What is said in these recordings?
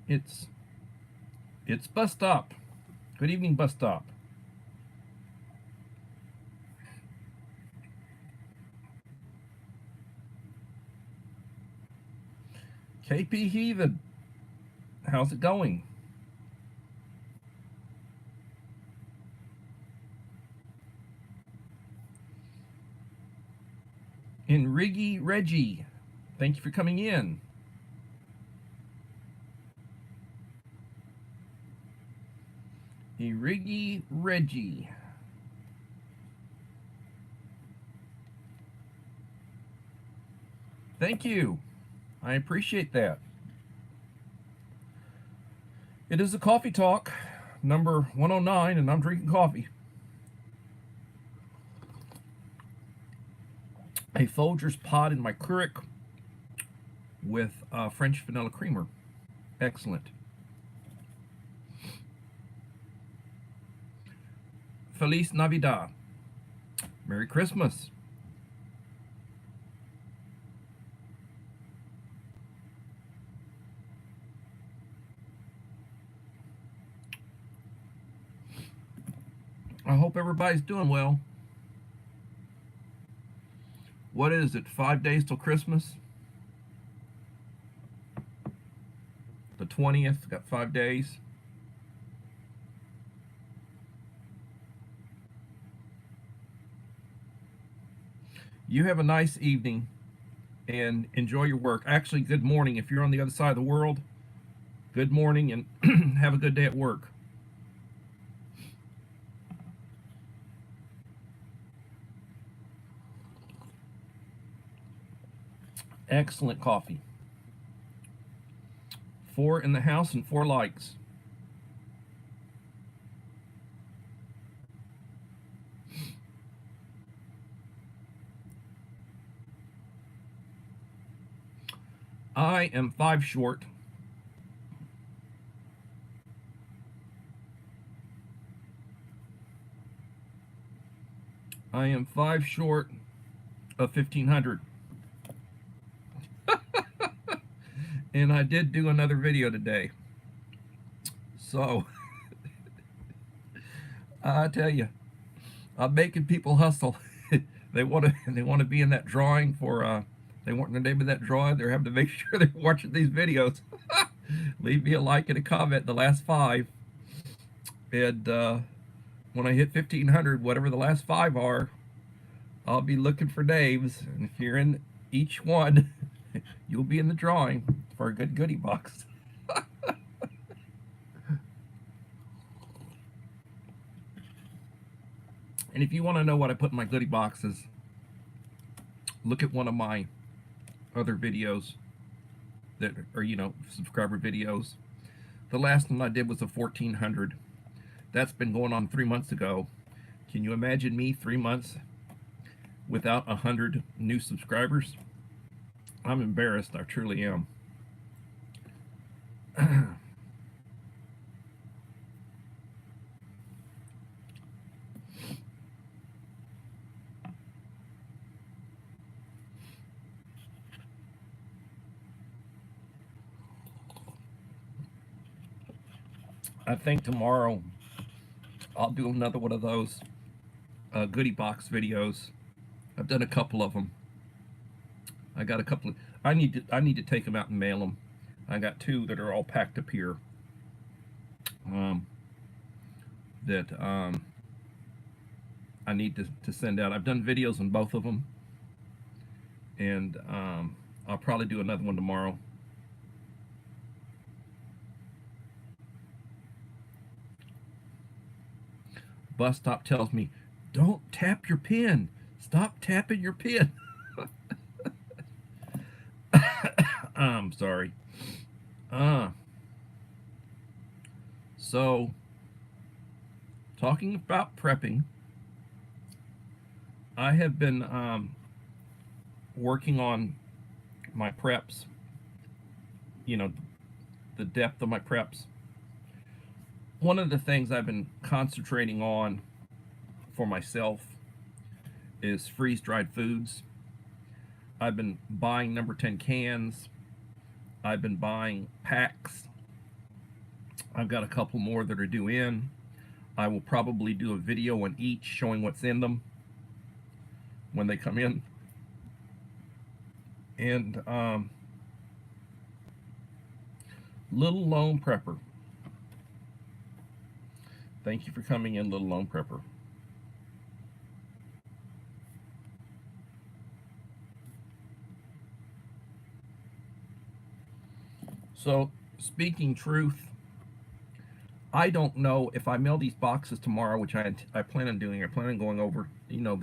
It's bus stop. Good evening, bus stop. KP Heathen, how's it going? Enrigi Reggie, thank you for coming in. Enrigi Reggie. Thank you. I appreciate that. It is a coffee talk, number 109, and I'm drinking coffee. A Folgers pod in my Keurig with French vanilla creamer. Excellent. Feliz Navidad. Merry Christmas. I hope everybody's doing well. What is it, 5 days till Christmas? The 20th, got 5 days. You have a nice evening and enjoy your work. Actually, good morning. If you're on the other side of the world, good morning and have a good day at work. Excellent coffee. 4 in the house and 4 likes. I am 5 short. I am 5 short of 1,500. And I did do another video today. So, I tell you, I'm making people hustle. They want to be in that drawing for they want the name of that drawing. They're having to make sure they're watching these videos. Leave me a like and a comment. The last 5, and when I hit 1,500, whatever the last 5 are, I'll be looking for names. And if you're in each one, you'll be in the drawing for a good goodie box. And if you want to know what I put in my goodie boxes, look at one of my other videos that are, subscriber videos. The last one I did was a 1,400. That's been going on 3 months ago. Can you imagine me 3 months without 100 new subscribers? I'm embarrassed. I truly am. I think tomorrow I'll do another one of those goodie box videos. I've done a couple of them. I got a couple of, I need to take them out and mail them. I got 2 that are all packed up here. That I need to send out. I've done videos on both of them, and I'll probably do another one tomorrow. Bus stop tells me, don't tap your pen. Stop tapping your pen. I'm sorry. So, talking about prepping, I have been working on my preps, the depth of my preps. One of the things I've been concentrating on for myself is freeze-dried foods. I've been buying number 10 cans. I've been buying packs I've got a couple more that are due in. I will probably do a video on each showing what's in them when they come in. And Little Lone Prepper. Thank you for coming in, Little Lone Prepper. So, speaking truth, I don't know if I mail these boxes tomorrow, which I plan on doing. I plan on going over, you know,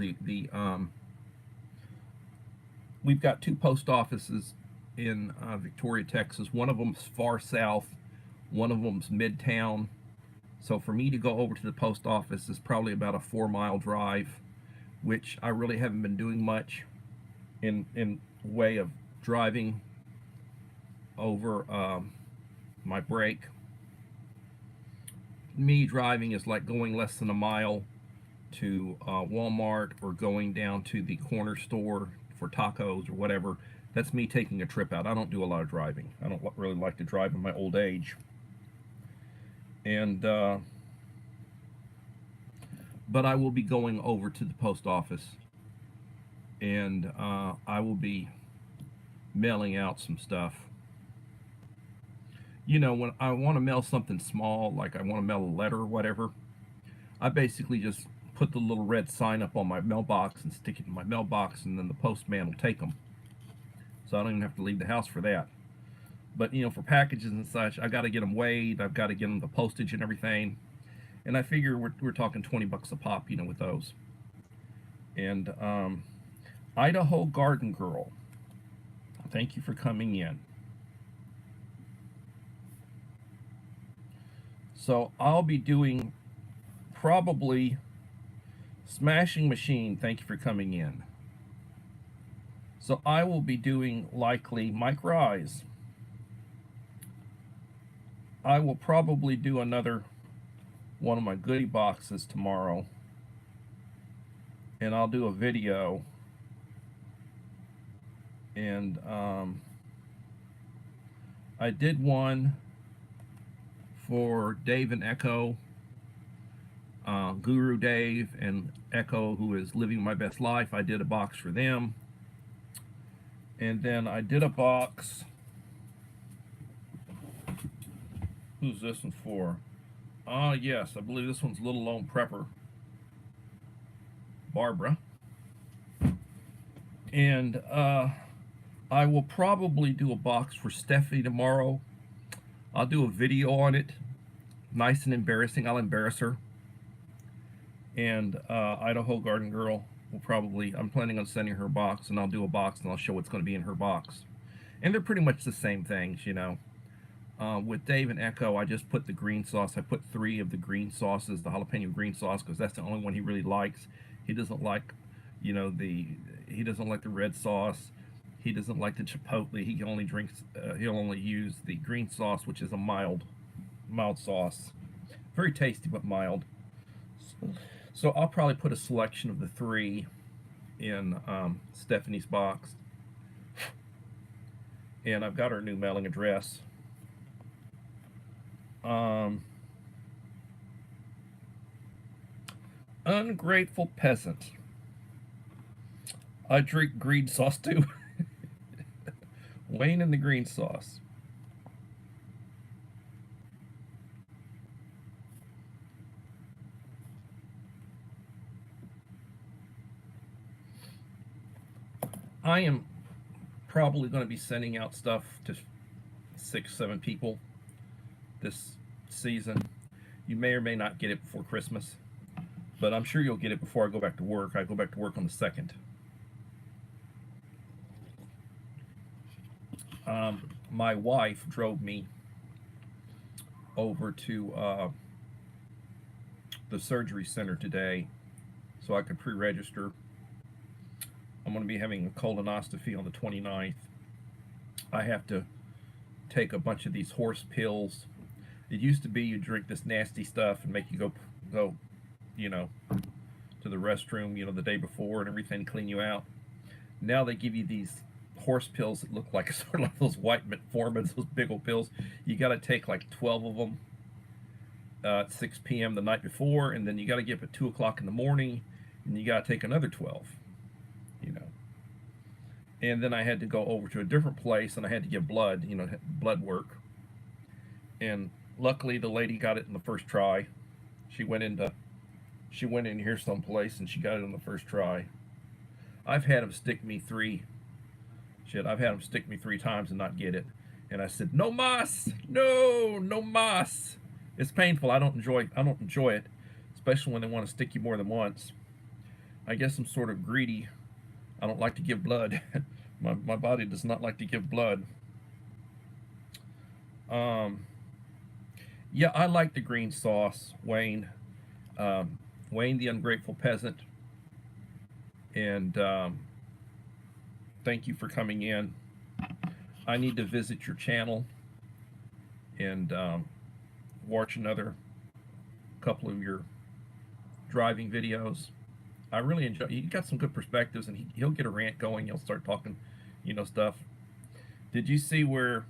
we've got two post offices in Victoria, Texas. One of them's far south, one of them's midtown. So for me to go over to the post office is probably about a 4-mile drive, which I really haven't been doing much in way of driving over my break. Me driving is like going less than a mile to Walmart or going down to the corner store for tacos or whatever. That's me taking a trip out. I don't do a lot of driving. I don't really like to drive in my old age. And but I will be going over to the post office, and I will be mailing out some stuff. You know, when I want to mail something small, like I want to mail a letter or whatever, I basically just put the little red sign up on my mailbox and stick it in my mailbox, and then the postman will take them. So I don't even have to leave the house for that. But, you know, for packages and such, I got to get them weighed. I've got to get them the postage and everything. And I figure we're talking 20 bucks a pop, you know, with those. And Idaho Garden Girl, thank you for coming in. So I'll be doing probably Smashing Machine, thank you for coming in. So I will be doing likely Mike Rise. I will probably do another one of my goodie boxes tomorrow, and I'll do a video. And I did one for Dave and Echo, Guru Dave and Echo, who is living my best life. I did a box for them, and then I did a box. Who's this one for? Yes, I believe this one's Little Lone Prepper, Barbara. And I will probably do a box for Stephanie tomorrow. I'll do a video on it, nice and embarrassing. I'll embarrass her. And Idaho Garden Girl will probably, I'm planning on sending her a box, and I'll do a box and I'll show what's going to be in her box. And they're pretty much the same things, you know. With Dave and Echo, I just put the green sauce. I put 3 of the green sauces, the jalapeno green sauce, because that's the only one he really likes. He doesn't like, you know, he doesn't like the red sauce. He doesn't like the chipotle. He only drinks, he'll only use the green sauce, which is a mild sauce. Very tasty, but mild. So I'll probably put a selection of the 3 in Stephanie's box. And I've got her new mailing address. Ungrateful peasant. I drink green sauce too. Wayne and the green sauce. I am probably going to be sending out stuff to 6-7 people this season. You may or may not get it before Christmas, but I'm sure you'll get it before I go back to work. I go back to work on the 2nd. My wife drove me over to the surgery center today so I could pre-register. I'm going to be having a colonoscopy on the 29th. I have to take a bunch of these horse pills. It used to be you drink this nasty stuff and make you go, you know, to the restroom, you know, the day before and everything, clean you out. Now they give you these horse pills that look like sort of like those white metformins, those big old pills. You got to take like 12 of them at 6 p.m. the night before, and then you got to get up at 2 o'clock in the morning, and you got to take another 12, you know. And then I had to go over to a different place, and I had to give blood, you know, blood work. And luckily, the lady got it in the first try. She went into she went in here someplace, and she got it on the first try. I've had them stick me I've had them stick me 3 times and not get it. And I said, no mas, no mas. It's painful. I don't enjoy it, especially when they want to stick you more than once. I guess I'm sort of greedy. I don't like to give blood. my body does not like to give blood. Yeah, I like the green sauce, Wayne. Wayne the Ungrateful Peasant. And thank you for coming in. I need to visit your channel and watch another couple of your driving videos. I really enjoy. You got some good perspectives, and he'll get a rant going. He'll start talking, you know, stuff. Did you see where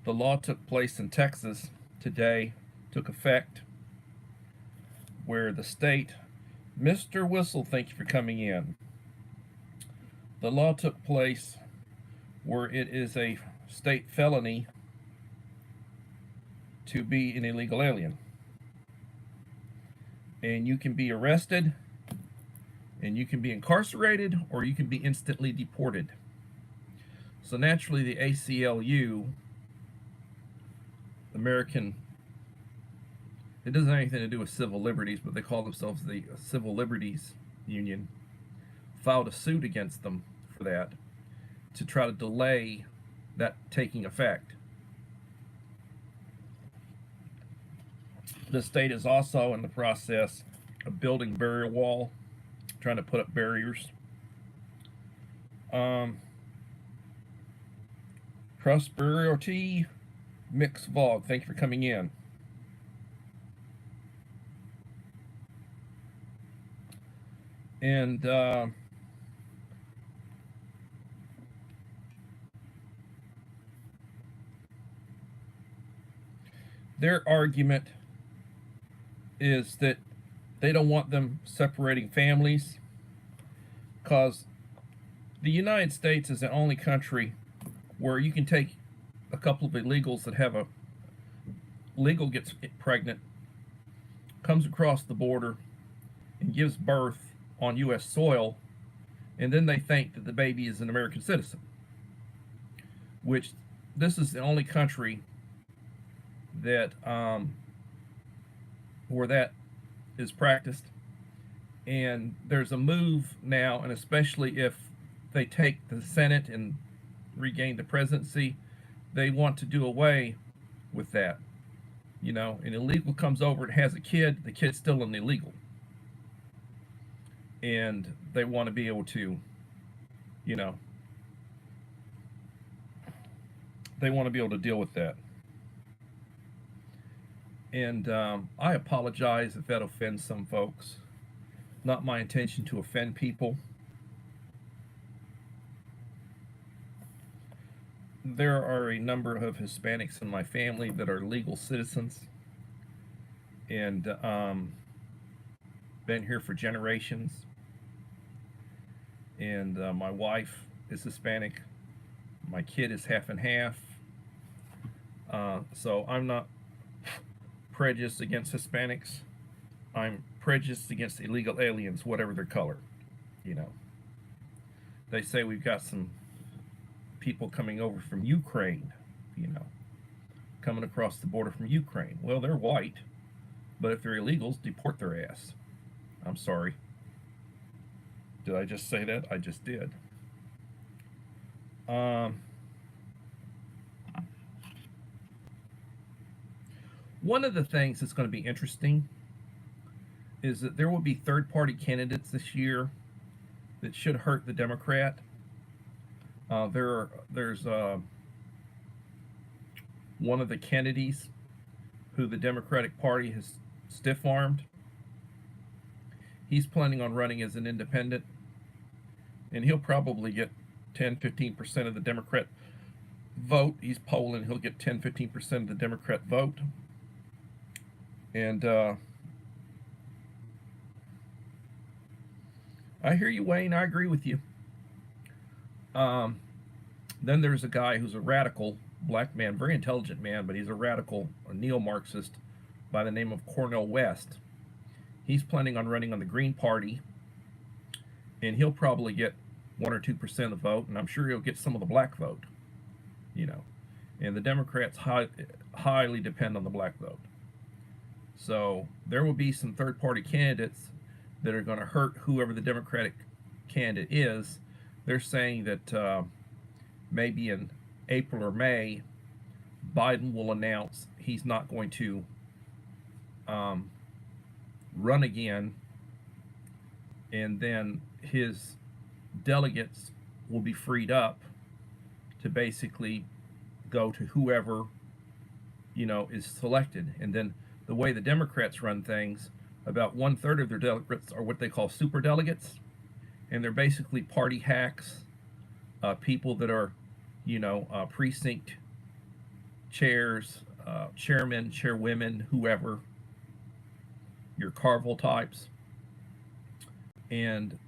the law took place in Texas today? Took effect, where the state, Mr. Whistle, thank you for coming in. The law took place where it is a state felony to be an illegal alien. And you can be arrested, and you can be incarcerated, or you can be instantly deported. So naturally, the ACLU, American, it doesn't have anything to do with civil liberties, but they call themselves the Civil Liberties Union, filed a suit against them for that to try to delay that taking effect. The state is also in the process of building barrier wall, trying to put up barriers. Prosperity Mix Vlog, thank you for coming in. And their argument is that they don't want them separating families, because the United States is the only country where you can take a couple of illegals that have a legal gets pregnant, comes across the border, and gives birth on U.S. soil, and then they think that the baby is an American citizen, which this is the only country that where that is practiced. And there's a move now, and especially if they take the Senate and regain the presidency, they want to do away with that. You know, an illegal comes over and has a kid, the kid's still an illegal. And they want to be able to, you know, they want to be able to deal with that. And I apologize if that offends some folks. Not my intention to offend people. There are a number of Hispanics in my family that are legal citizens and been here for generations. And my wife is Hispanic. My kid is half and half. So I'm not prejudiced against Hispanics. I'm prejudiced against illegal aliens, whatever their color. You know, they say we've got some people coming over from Ukraine, you know, coming across the border from Ukraine. Well, they're white, but if they're illegals, deport their ass. I'm sorry. Did I just say that? I just did. One of the things that's going to be interesting is that there will be third-party candidates this year that should hurt the Democrat. There's one of the Kennedys who the Democratic Party has stiff-armed. He's planning on running as an independent, and he'll probably get 10-15% of the Democrat vote. He's polling, he'll get 10-15% of the Democrat vote. And I hear you, Wayne. I agree with you. Um, then there's a guy who's a radical black man, very intelligent man, but he's a radical, a neo-Marxist by the name of Cornel West. He's planning on running on the Green Party, and he'll probably get 1 or 2% of the vote, and I'm sure he'll get some of the black vote. You know, and the Democrats highly depend on the black vote. So there will be some third-party candidates that are going to hurt whoever the Democratic candidate is. They're saying that maybe in April or May, Biden will announce he's not going to um, run again, and then his delegates will be freed up to basically go to whoever is selected. And then the way the Democrats run things, about 1/3 of their delegates are what they call super delegates, and they're basically party hacks, people that are precinct chairs, chairmen, chairwomen, whoever, your Carvel types, and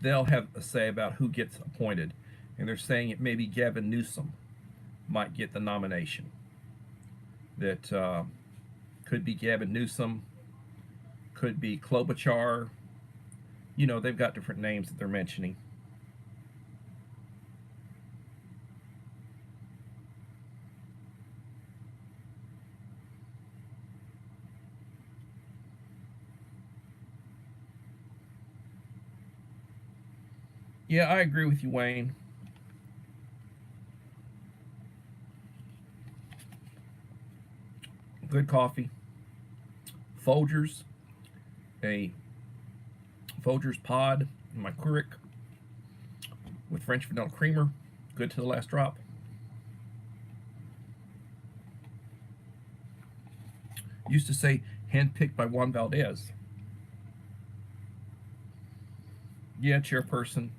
they'll have a say about who gets appointed. And they're saying it maybe Gavin Newsom might get the nomination. That could be Gavin Newsom, could be Klobuchar. They've got different names that they're mentioning. Yeah, I agree with you, Wayne. Good coffee. Folgers, a Folgers pod in my Keurig with French vanilla creamer. Good to the last drop. Used to say handpicked by Juan Valdez. Yeah, chairperson.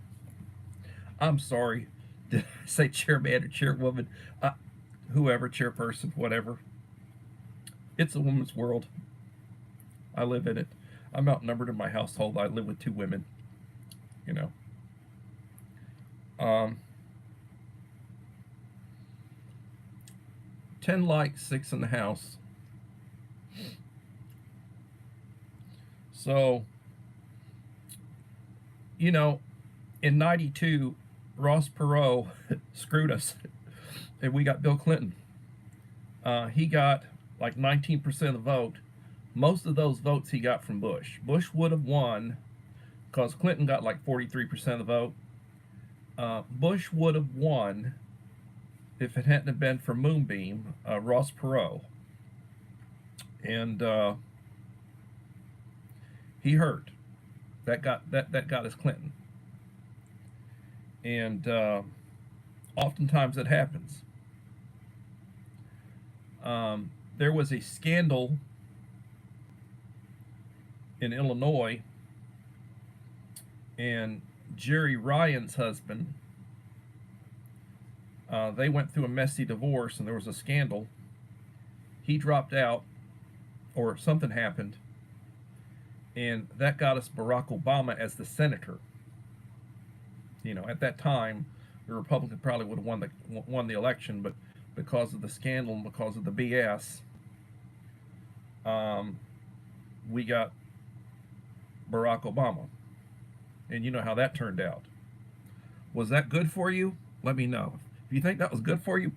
I'm sorry. Did I say chairman or chairwoman? Whoever, chairperson, whatever. It's a woman's world. I live in it. I'm outnumbered in my household. I live with 2 women. You know. Um, 10 likes, 6 in the house. So, in '92, Ross Perot screwed us, and we got Bill Clinton. He got like 19% of the vote. Most of those votes he got from Bush. Bush would have won because Clinton got like 43% of the vote. Bush would have won if it hadn't been for Moonbeam, Ross Perot. And he hurt. That got us Clinton. And oftentimes it happens. There was a scandal in Illinois, and Jerry Ryan's husband, they went through a messy divorce, and there was a scandal. He dropped out, or something happened, and that got us Barack Obama as the senator. At that time, the Republican probably would have won the election, but because of the scandal and because of the BS, we got Barack Obama. And you know how that turned out. Was that good for you? Let me know. If you think that was good for you,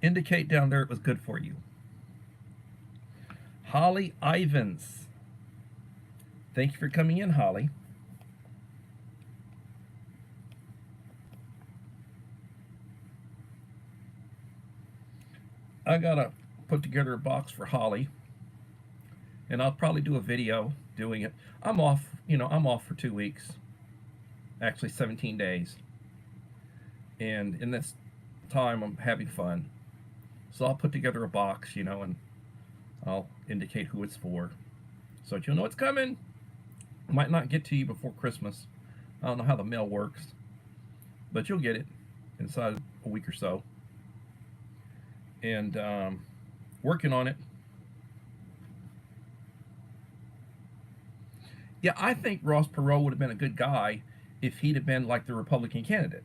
indicate down there it was good for you. Holly Ivins. Thank you for coming in, Holly. I gotta put together a box for Holly, and I'll probably do a video doing it. I'm off, I'm off for 2 weeks, actually 17 days, and in this time I'm having fun. So I'll put together a box, and I'll indicate who it's for, so that you'll know it's coming. It might not get to you before Christmas. I don't know how the mail works, but you'll get it inside a week or so. And working on it. Yeah, I think Ross Perot would have been a good guy if he'd have been like the Republican candidate.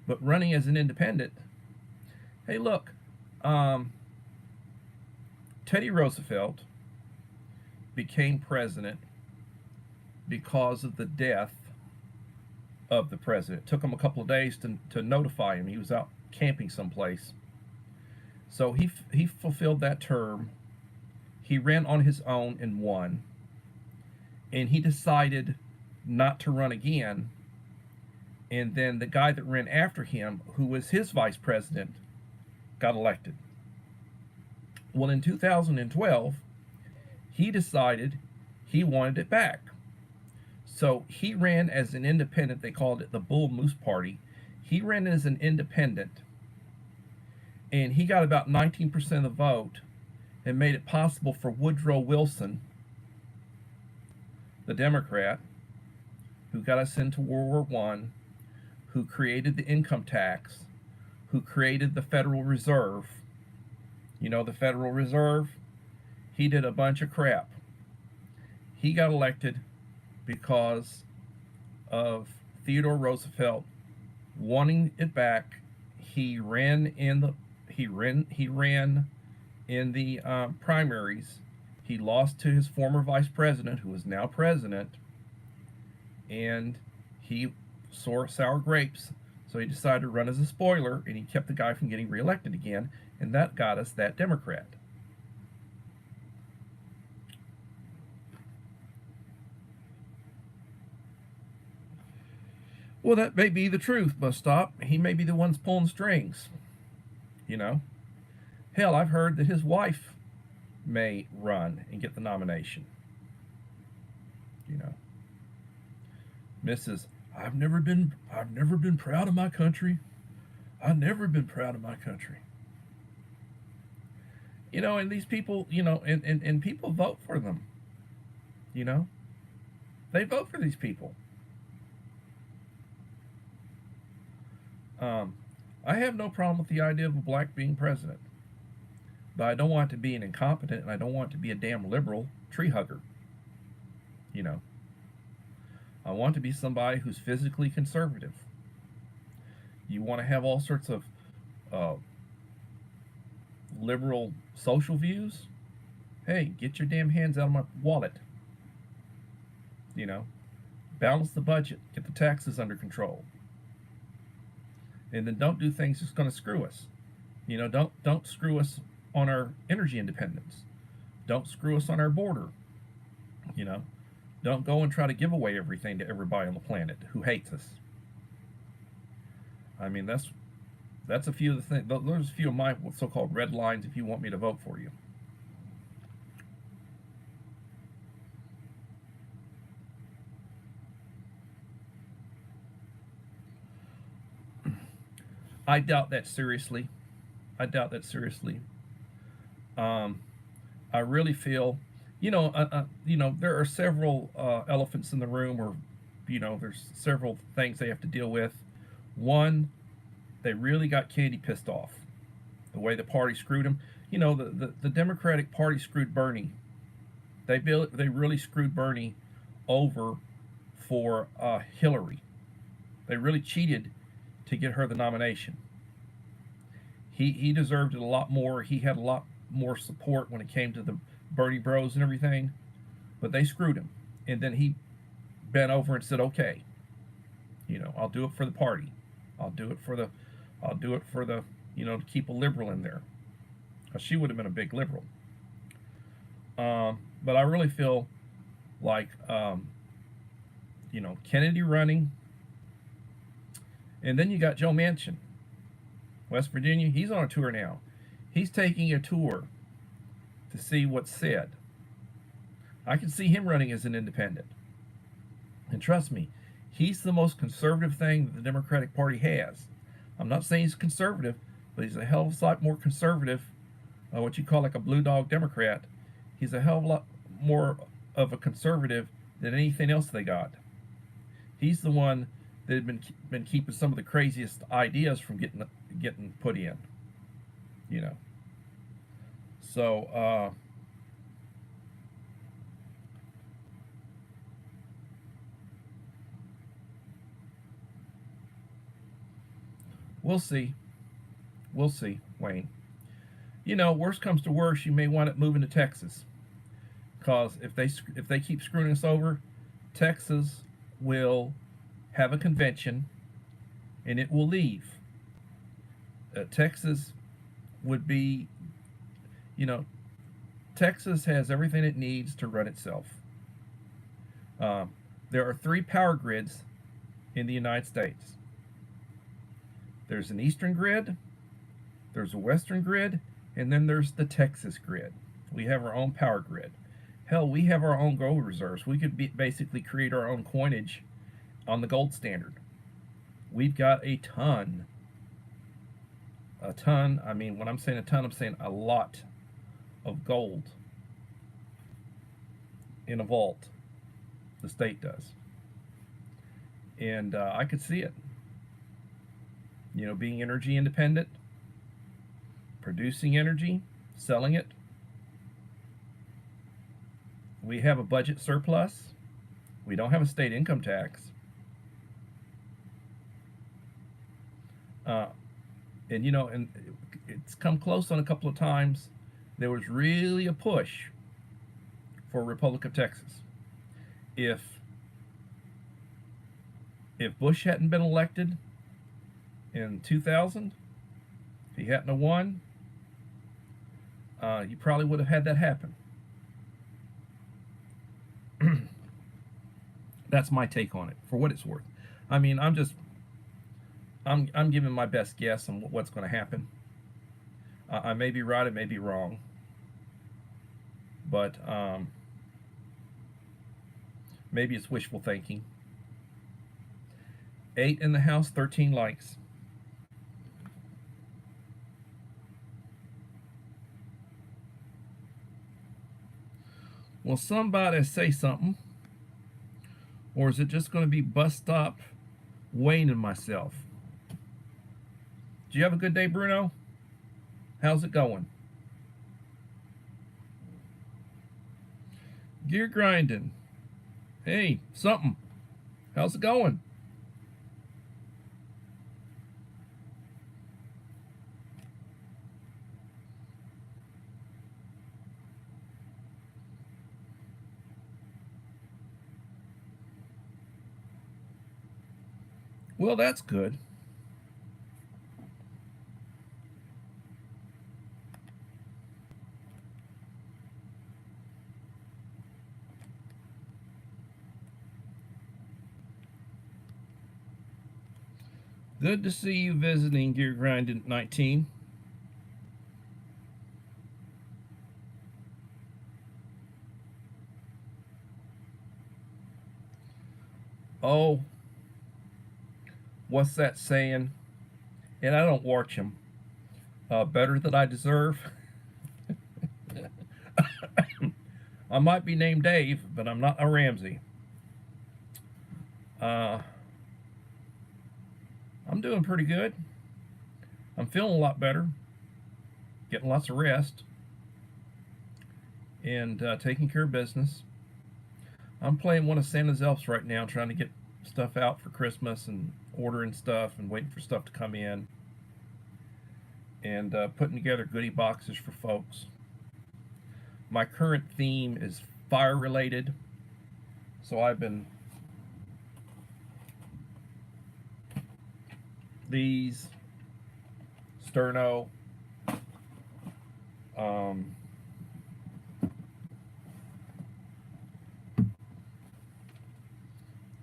But running as an independent, hey, look, um, Teddy Roosevelt became president because of the death of the president. It took him a couple of days to notify him. He was out camping someplace. So he fulfilled that term. He ran on his own and won. And he decided not to run again. And then the guy that ran after him, who was his vice president, got elected. Well, in 2012, he decided he wanted it back. So he ran as an independent. They called it the Bull Moose Party. He ran as an independent, and he got about 19% of the vote and made it possible for Woodrow Wilson, the Democrat, who got us into World War I, who created the income tax, who created the Federal Reserve. You know, the Federal Reserve? He did a bunch of crap. He got elected because of Theodore Roosevelt wanting it back. He ran in the primaries. He lost to his former vice president, who is now president, and he saw sour grapes. So he decided to run as a spoiler, and he kept the guy from getting reelected again, and that got us that Democrat. Well, that may be the truth, Bus Stop. He may be the ones pulling strings, you know. Hell, I've heard that his wife may run and get the nomination. You know, Mrs. I've never been proud of my country. I've never been proud of my country. You know, and these people, you know, and people vote for them. You know, they vote for these people. Um, I have no problem with the idea of a black being president, but I don't want to be an incompetent, and I don't want to be a damn liberal tree hugger. You know, I want to be somebody who's physically conservative. You want to have all sorts of uh, liberal social views? Hey, get your damn hands out of my wallet. You know, balance the budget, get the taxes under control, and then don't do things that's going to screw us. You know, don't screw us on our energy independence. Don't screw us on our border. You know, don't go and try to give away everything to everybody on the planet who hates us. I mean, that's a few of the things. There's a few of my so-called red lines if you want me to vote for you. I doubt that seriously. I doubt that seriously. Um, I really feel, you know, there are several elephants in the room, or you know, there's several things they have to deal with. One, they really got Kennedy pissed off the way the party screwed him. You know, the Democratic Party screwed Bernie. They really screwed Bernie over for Hillary. They really cheated to get her the nomination. He deserved it a lot more. He had a lot more support when it came to the Bernie Bros and everything, but they screwed him. And then he bent over and said, "Okay, you know, I'll do it for the party. I'll do it for the, I'll do it for the, you know, to keep a liberal in there." 'Cause she would have been a big liberal. But I really feel like, you know, Kennedy running, and then you got Joe Manchin, West Virginia. He's on a tour now. He's taking a tour to see what's said. I can see him running as an independent. And trust me, he's the most conservative thing that the Democratic Party has. I'm not saying he's conservative, but he's a hell of a lot more conservative, what you call like a blue dog Democrat. He's a hell of a lot more of a conservative than anything else they got. He's the one that had been keeping some of the craziest ideas from getting put in. You know. So We'll see. We'll see, Wayne. You know, worst comes to worst, you may wind up moving to Texas, because if they keep screwing us over, Texas will have a convention and it will leave. Texas would be, you know, Texas has everything it needs to run itself. Uh, there are three power grids in the United States. There's an eastern grid, there's a western grid, and then there's the Texas grid. We have our own power grid. Hell, we have our own gold reserves. We could basically create our own coinage on the gold standard. We've got a ton. A ton, I mean, when I'm saying a ton, I'm saying a lot of gold in a vault. The state does. And I could see it. You know, being energy independent, producing energy, selling it. We have a budget surplus. We don't have a state income tax. And you know, and it's come close on a couple of times. There was really a push for Republic of Texas. If Bush hadn't been elected in 2000, if he hadn't have won, you probably would have had that happen. That's my take on it, for what it's worth. I mean, I'm giving my best guess on what's going to happen. I may be right, I may be wrong, but maybe it's wishful thinking. 8 in the house, 13 likes. Will somebody say something? Or is it just going to be bus stop Wayne and myself? Do you have a good day, Bruno? How's it going? Gear grinding. Hey, something. How's it going? Well, that's good. Good to see you visiting Gear Grinding 19. Oh, what's that saying? And I don't watch them. Better than I deserve. I might be named Dave, but I'm not a Ramsey. I'm doing pretty good. I'm feeling a lot better. Getting lots of rest. And taking care of business. I'm playing one of Santa's elves right now, trying to get stuff out for Christmas and ordering stuff and waiting for stuff to come in. And putting together goodie boxes for folks. My current theme is fire related. So I've been these sterno,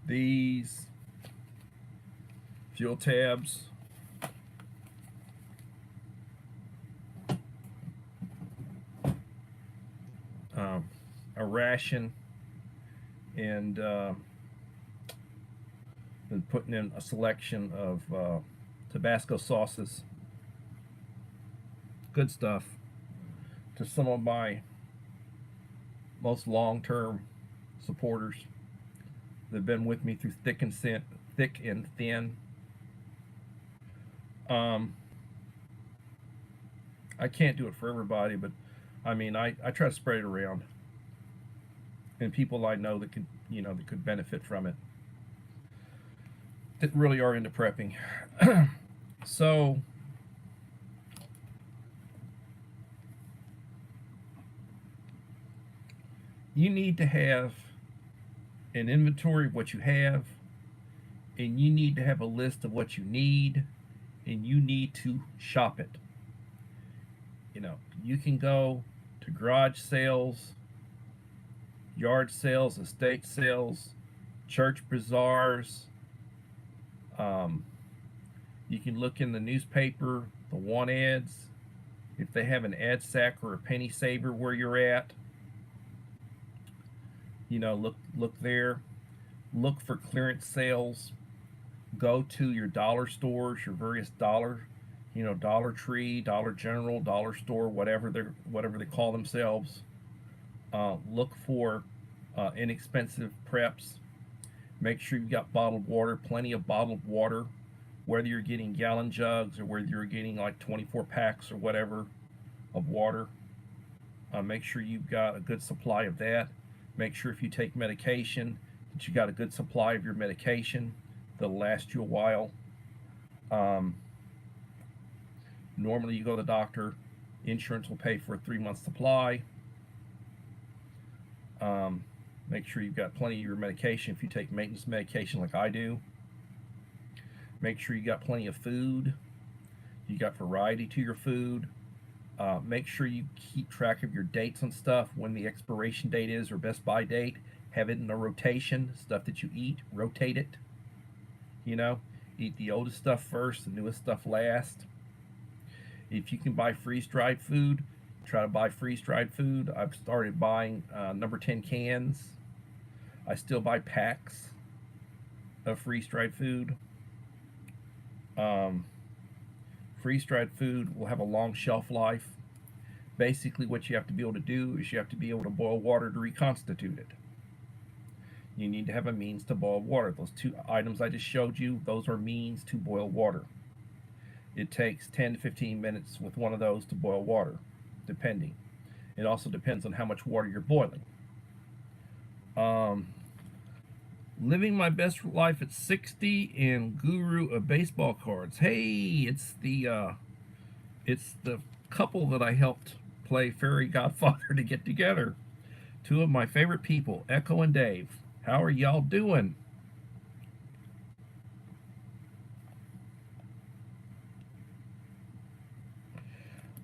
these fuel tabs, a ration, and been putting in a selection of Tabasco sauces. Good stuff to some of my most long-term supporters. They've been with me through thick and thin. I can't do it for everybody, but I mean, I try to spread it around, and people I know that could benefit from it, that really are into prepping. So you need to have an inventory of what you have, and you need to have a list of what you need, and you need to shop it. You can go to garage sales, yard sales, estate sales, church bazaars. Um, you can look in the newspaper, the want ads, if they have an ad sack or a penny saver where you're at. Look there. Look for clearance sales. Go to your dollar stores, your various Dollar Tree, Dollar General, Dollar Store, whatever they call themselves. Look for inexpensive preps. Make sure you've got bottled water, plenty of bottled water, whether you're getting gallon jugs or whether you're getting like 24 packs or whatever of water. Make sure you've got a good supply of that. Make sure if you take medication that you got a good supply of your medication that'll last you a while. Um, Normally, you go to the doctor, insurance will pay for a 3-month supply. Um, Make sure you've got plenty of your medication if you take maintenance medication like I do. Make sure you got plenty of food. You got variety to your food. Make sure you keep track of your dates on stuff, when the expiration date is or best buy date. Have it in a rotation. Stuff that you eat, rotate it. You know, eat the oldest stuff first, the newest stuff last. If you can buy freeze-dried food, try to buy freeze-dried food. I've started buying number 10 cans. I still buy packs of freeze-dried food. Um, Freeze-dried food will have a long shelf life. Basically, what you have to be able to do is you have to be able to boil water to reconstitute it. You need to have a means to boil water. Those two items I just showed you, those are means to boil water. It takes 10 to 15 minutes with one of those to boil water, depending. It also depends on how much water you're boiling. Living my best life at 60 and guru of baseball cards. Hey, it's the couple that I helped play Fairy Godfather to get together. Two of my favorite people, Echo and Dave. How are y'all doing?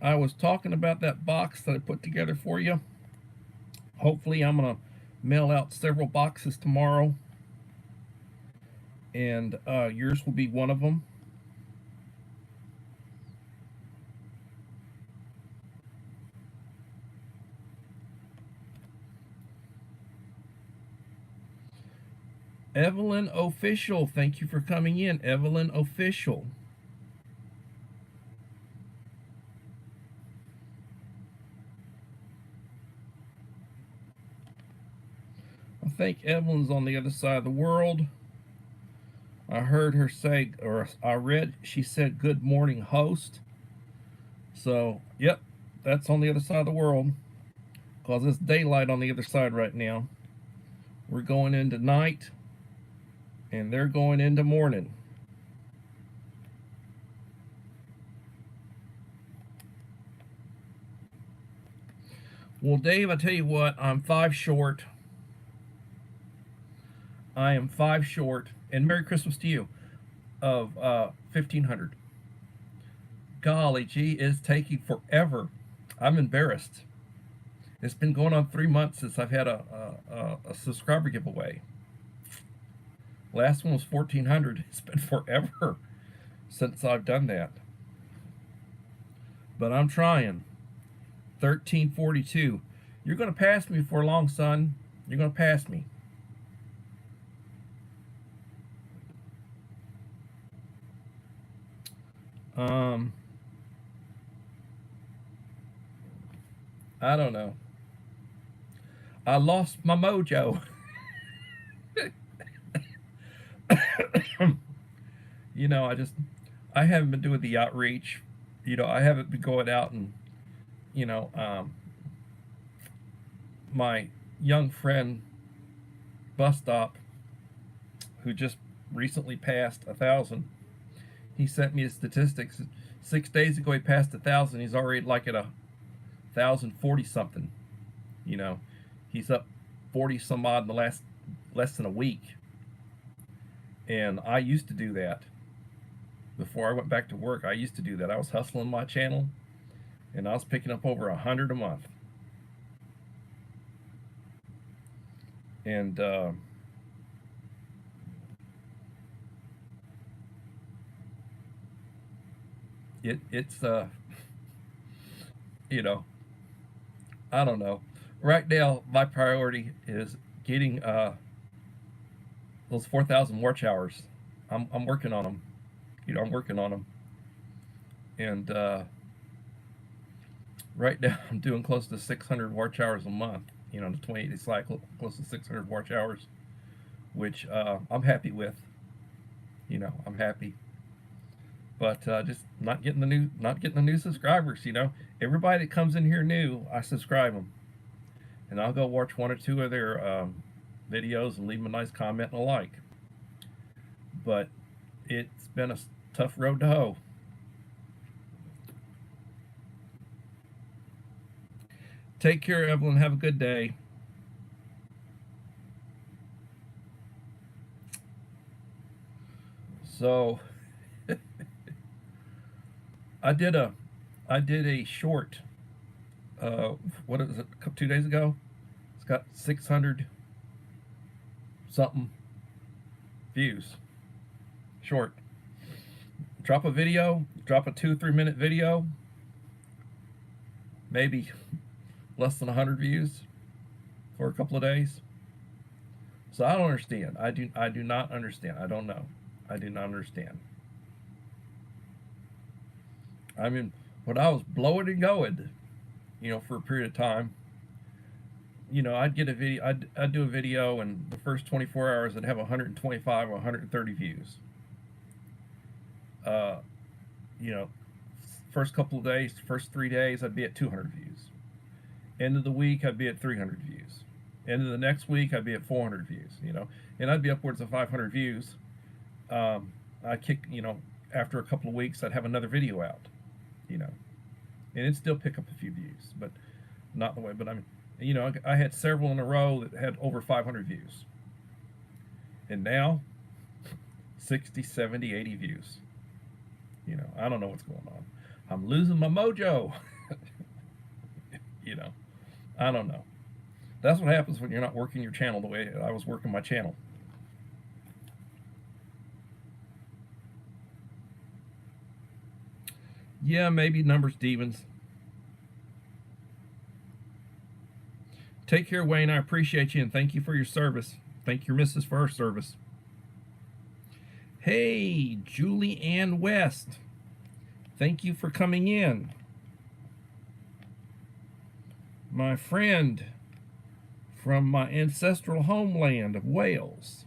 I was talking about that box that I put together for you. Hopefully, I'm going to mail out several boxes tomorrow, and yours will be one of them. Evelyn Official, thank you for coming in. Evelyn Official. I think Evelyn's on the other side of the world. I heard her say, or I read, she said, "Good morning, host." So, yep, that's on the other side of the world, because it's daylight on the other side right now. We're going into night, and they're going into morning. Well, Dave, I tell you what, I'm 5 short. I am 5 short, and Merry Christmas to you, of 1,500. Golly gee, it's taking forever. I'm embarrassed. It's been going on 3 months since I've had a subscriber giveaway. Last one was 1,400. It's been forever since I've done that. But I'm trying. 1342. You're going to pass me before long, son. You're going to pass me. I don't know. I lost my mojo. I haven't been doing the outreach. I haven't been going out and, you know, um, my young friend, Bus Stop, who just recently passed 1,000, He sent me his statistics. 6 days ago, he passed 1,000. He's already like at 1,040 something. You know, he's up 40 some odd in the last less than a week. And I used to do that before I went back to work. I used to do that. I was hustling my channel, and I was picking up over 100 a month. And it's you know, I don't know. Right now, my priority is getting those 4,000 watch hours. I'm working on them. You know, I'm working on them. And right now, I'm doing close to 600 watch hours a month. You know, the 28 cycle, close to 600 watch hours, which I'm happy with. You know, I'm happy. But just not getting the new subscribers. You know, everybody that comes in here new, I subscribe them, and I'll go watch one or two of their videos and leave them a nice comment and a like. But it's been a tough road to hoe. Take care, Evelyn. Have a good day. So I did a short. What is it? 2 days ago. It's got 600 something views. Short. Drop a video. Drop a 2 or 3 minute video. Maybe less than 100 views for a couple of days. So I don't understand. I do not understand. I don't know. I do not understand. I mean, when I was blowing and going, you know, for a period of time, you know, I'd get a video, I'd do a video, and the first 24 hours I'd have 125 or 130 views. Uh, you know, first couple of days, first 3 days, I'd be at 200 views. End of the week, I'd be at 300 views. End of the next week, I'd be at 400 views. You know, and I'd be upwards of 500 views. I kick, you know, after a couple of weeks, I'd have another video out. You know, and it'd still pick up a few views, but not the way. But I mean, you know, I had several in a row that had over 500 views, and now 60, 70, 80 views. You know, I don't know what's going on. I'm losing my mojo. You know, I don't know. That's what happens when you're not working your channel the way I was working my channel. Yeah, maybe numbers demons. Take care, Wayne. I appreciate you, and thank you for your service. Thank your missus for her service. Hey, Julie Ann West. Thank you for coming in. My friend from my ancestral homeland of Wales.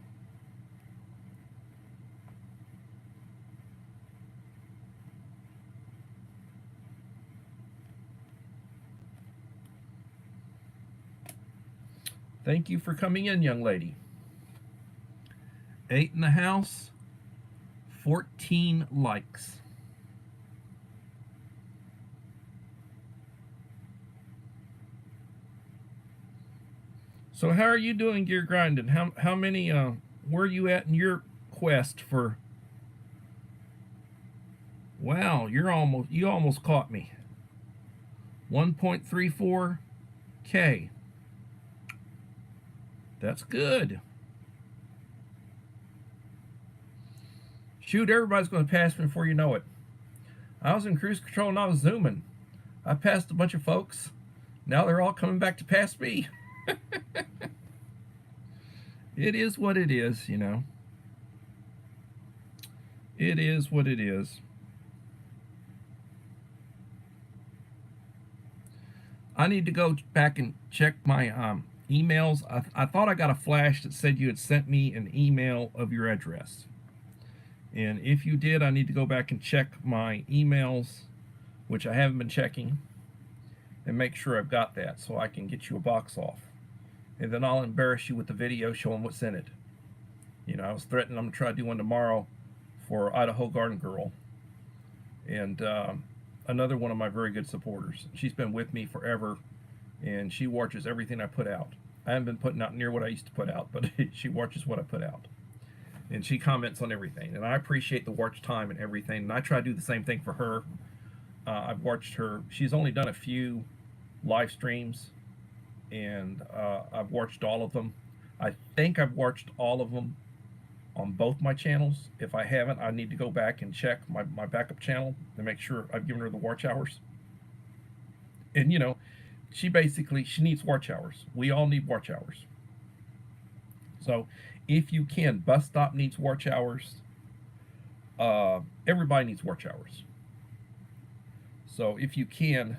Thank you for coming in, young lady. 8 in the house, 14 likes. So how are you doing, Gear Grinding? How many where are you at in your quest for? Wow, you almost caught me. 1.34K. That's good. Shoot, everybody's going to pass me before you know it. I was in cruise control and I was zooming. I passed a bunch of folks. Now they're all coming back to pass me. It is what it is, you know. It is what it is. I need to go back and check my emails. I thought I got a flash that said you had sent me an email of your address. And if you did, I need to go back and check my emails, which I haven't been checking, and make sure I've got that so I can get you a box off. And then I'll embarrass you with the video showing what's in it. You know, I was threatening I'm going to try to do one tomorrow for Idaho Garden Girl, and another one of my very good supporters. She's been with me forever, and she watches everything I put out. I haven't been putting out near what I used to put out, but she watches what I put out. And she comments on everything. And I appreciate the watch time and everything. And I try to do the same thing for her. I've watched her. She's only done a few live streams, and I've watched all of them. I think I've watched all of them on both my channels. If I haven't, I need to go back and check my backup channel to make sure I've given her the watch hours. And, you know, she needs watch hours. We all need watch hours. So if you can, Bus Stop needs watch hours. Everybody needs watch hours. So if you can,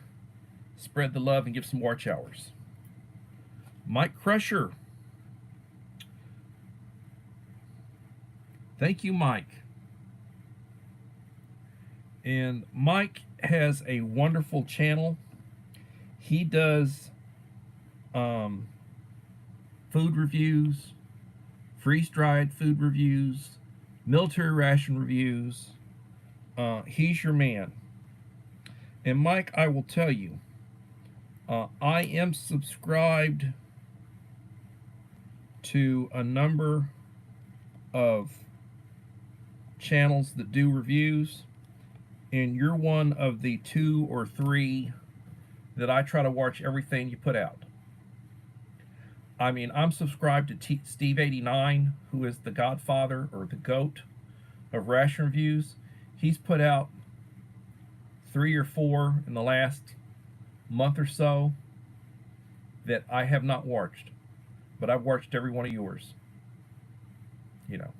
spread the love and give some watch hours. Mike Crusher. Thank you, Mike. And Mike has a wonderful channel. He does food reviews, freeze-dried food reviews, military ration reviews. He's your man. And Mike, I will tell you, I am subscribed to a number of channels that do reviews, and you're one of the 2 or 3 that I try to watch everything you put out. I mean, I'm subscribed to Steve89, who is the godfather or the GOAT of ration reviews. He's put out 3 or 4 in the last month or so that I have not watched, but I've watched every one of yours. You know,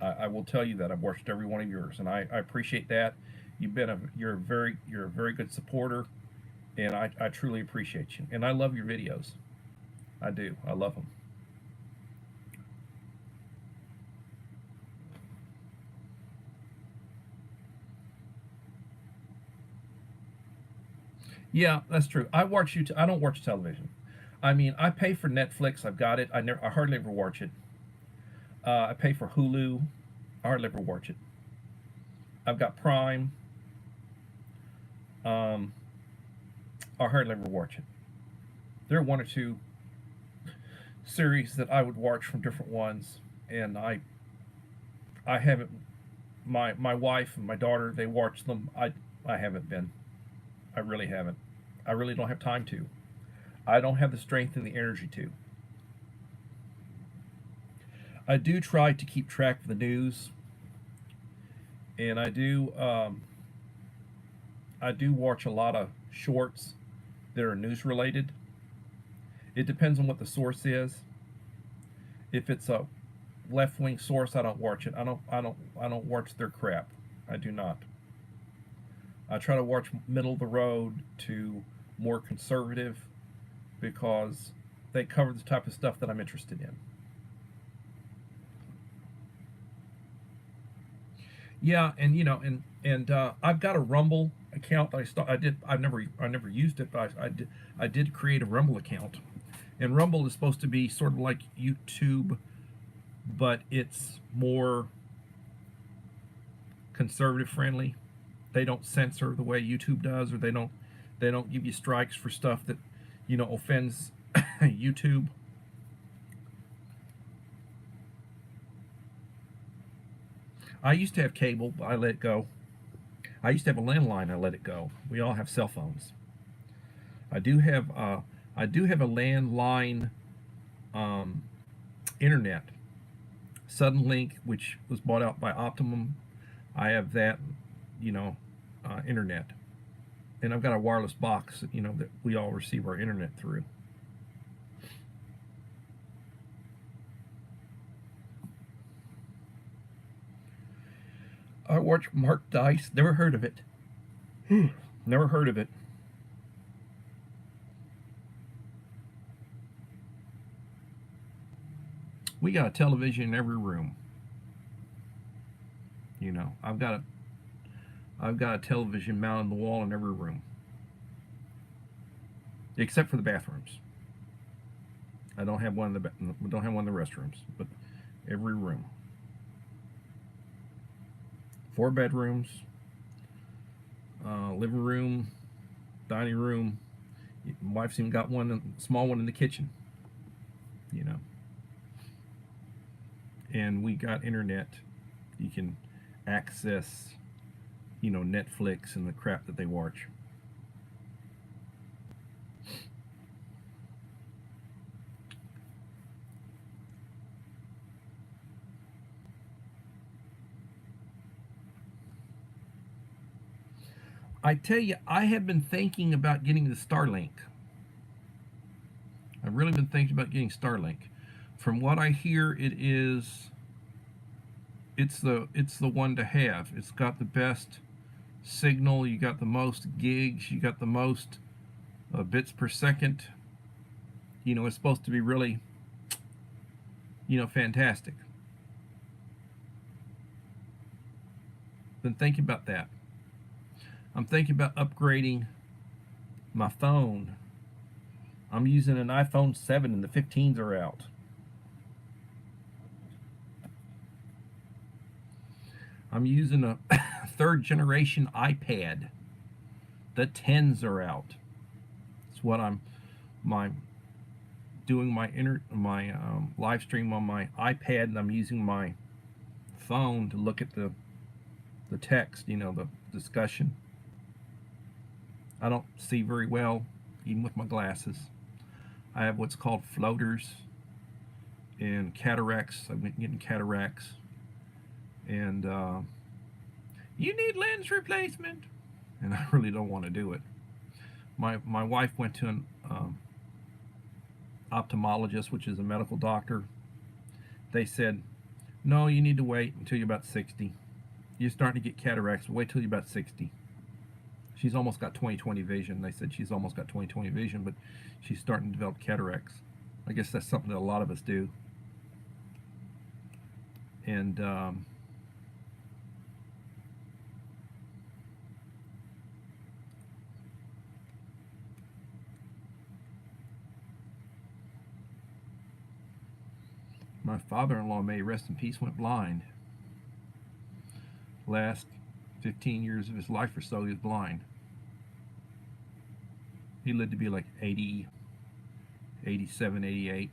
I will tell you that I've watched every one of yours, and I appreciate that. You're a very good supporter, and I truly appreciate you, and I love your videos. I do. I love them. Yeah, that's true. I don't watch television. I mean, I pay for Netflix. I've got it. I hardly ever watch it. I pay for Hulu. I hardly ever watch it. I've got Prime. I hardly ever watch it. There are 1 or 2 series that I would watch from different ones, and I haven't. My wife and my daughter, they watch them. I haven't been. I really haven't. I really don't have time to. I don't have the strength and the energy to. I do try to keep track of the news, and I do watch a lot of shorts that are news related. It depends on what the source is. If it's a left-wing source, I don't watch it. I don't watch their crap. I do not. I try to watch middle of the road to more conservative, because they cover the type of stuff that I'm interested in. Yeah, and you know, and I've got a Rumble account. I've never used it, but I did create a Rumble account. And Rumble is supposed to be sort of like YouTube, but it's more conservative friendly. They don't censor the way YouTube does, or they don't give you strikes for stuff that, you know, offends YouTube. I used to have cable, but I let it go. I used to have a landline, I let it go. We all have cell phones. I do have a landline internet, Suddenlink, which was bought out by Optimum. I have that, you know, internet, and I've got a wireless box, you know, that we all receive our internet through. I watch Mark Dice. Never heard of it. Never heard of it. We got a television in every room. You know, I've got a television mounted on the wall in every room, except for the bathrooms. I don't have one in the restrooms, but every room. 4 bedrooms, living room, dining room. My wife's even got one, a small one in the kitchen, you know. And we got internet. You can access, you know, Netflix and the crap that they watch. I tell you, I have been thinking about getting the Starlink. I've really been thinking about getting Starlink. From what I hear, it's the one to have. It's got the best signal. You got the most gigs. You got the most bits per second. You know, it's supposed to be really, you know, fantastic. Been thinking about that. I'm thinking about upgrading my phone. I'm using an iPhone 7 and the 15s are out. I'm using a 3rd generation iPad. The 10s are out. That's what I'm doing my live stream on my iPad, and I'm using my phone to look at the text, you know, the discussion. I don't see very well, even with my glasses. I have what's called floaters and cataracts. I've been getting cataracts. And you need lens replacement. And I really don't want to do it. My wife went to an ophthalmologist, which is a medical doctor. They said, no, you need to wait until you're about 60. You're starting to get cataracts. Wait till you're about 60. She's almost got 20/20 vision. They said she's almost got 20/20 vision, but she's starting to develop cataracts. I guess that's something that a lot of us do. And my father-in-law, may he rest in peace, went blind. Last 15 years of his life or so, he was blind. He lived to be like 80, 87, 88.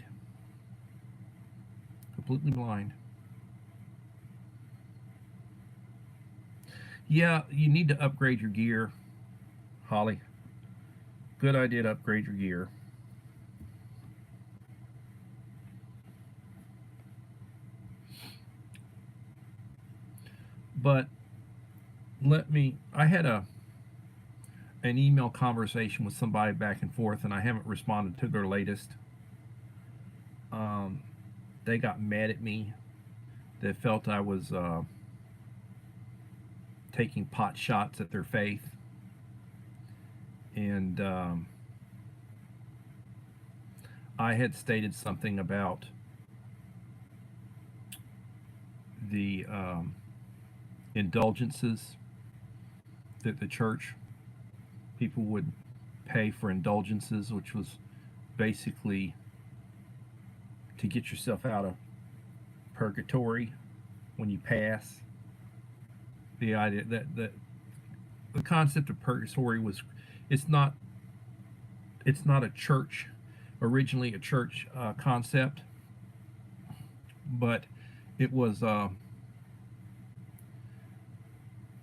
Completely blind. Yeah, you need to upgrade your gear, Holly. Good idea to upgrade your gear. But I had an email conversation with somebody back and forth, and I haven't responded to their latest. They got mad at me. They felt I was taking pot shots at their faith. And I had stated something about the indulgences that the church people would pay for indulgences, which was basically to get yourself out of purgatory when you pass. The idea that the concept of purgatory was it's not a church, originally a church concept, but it was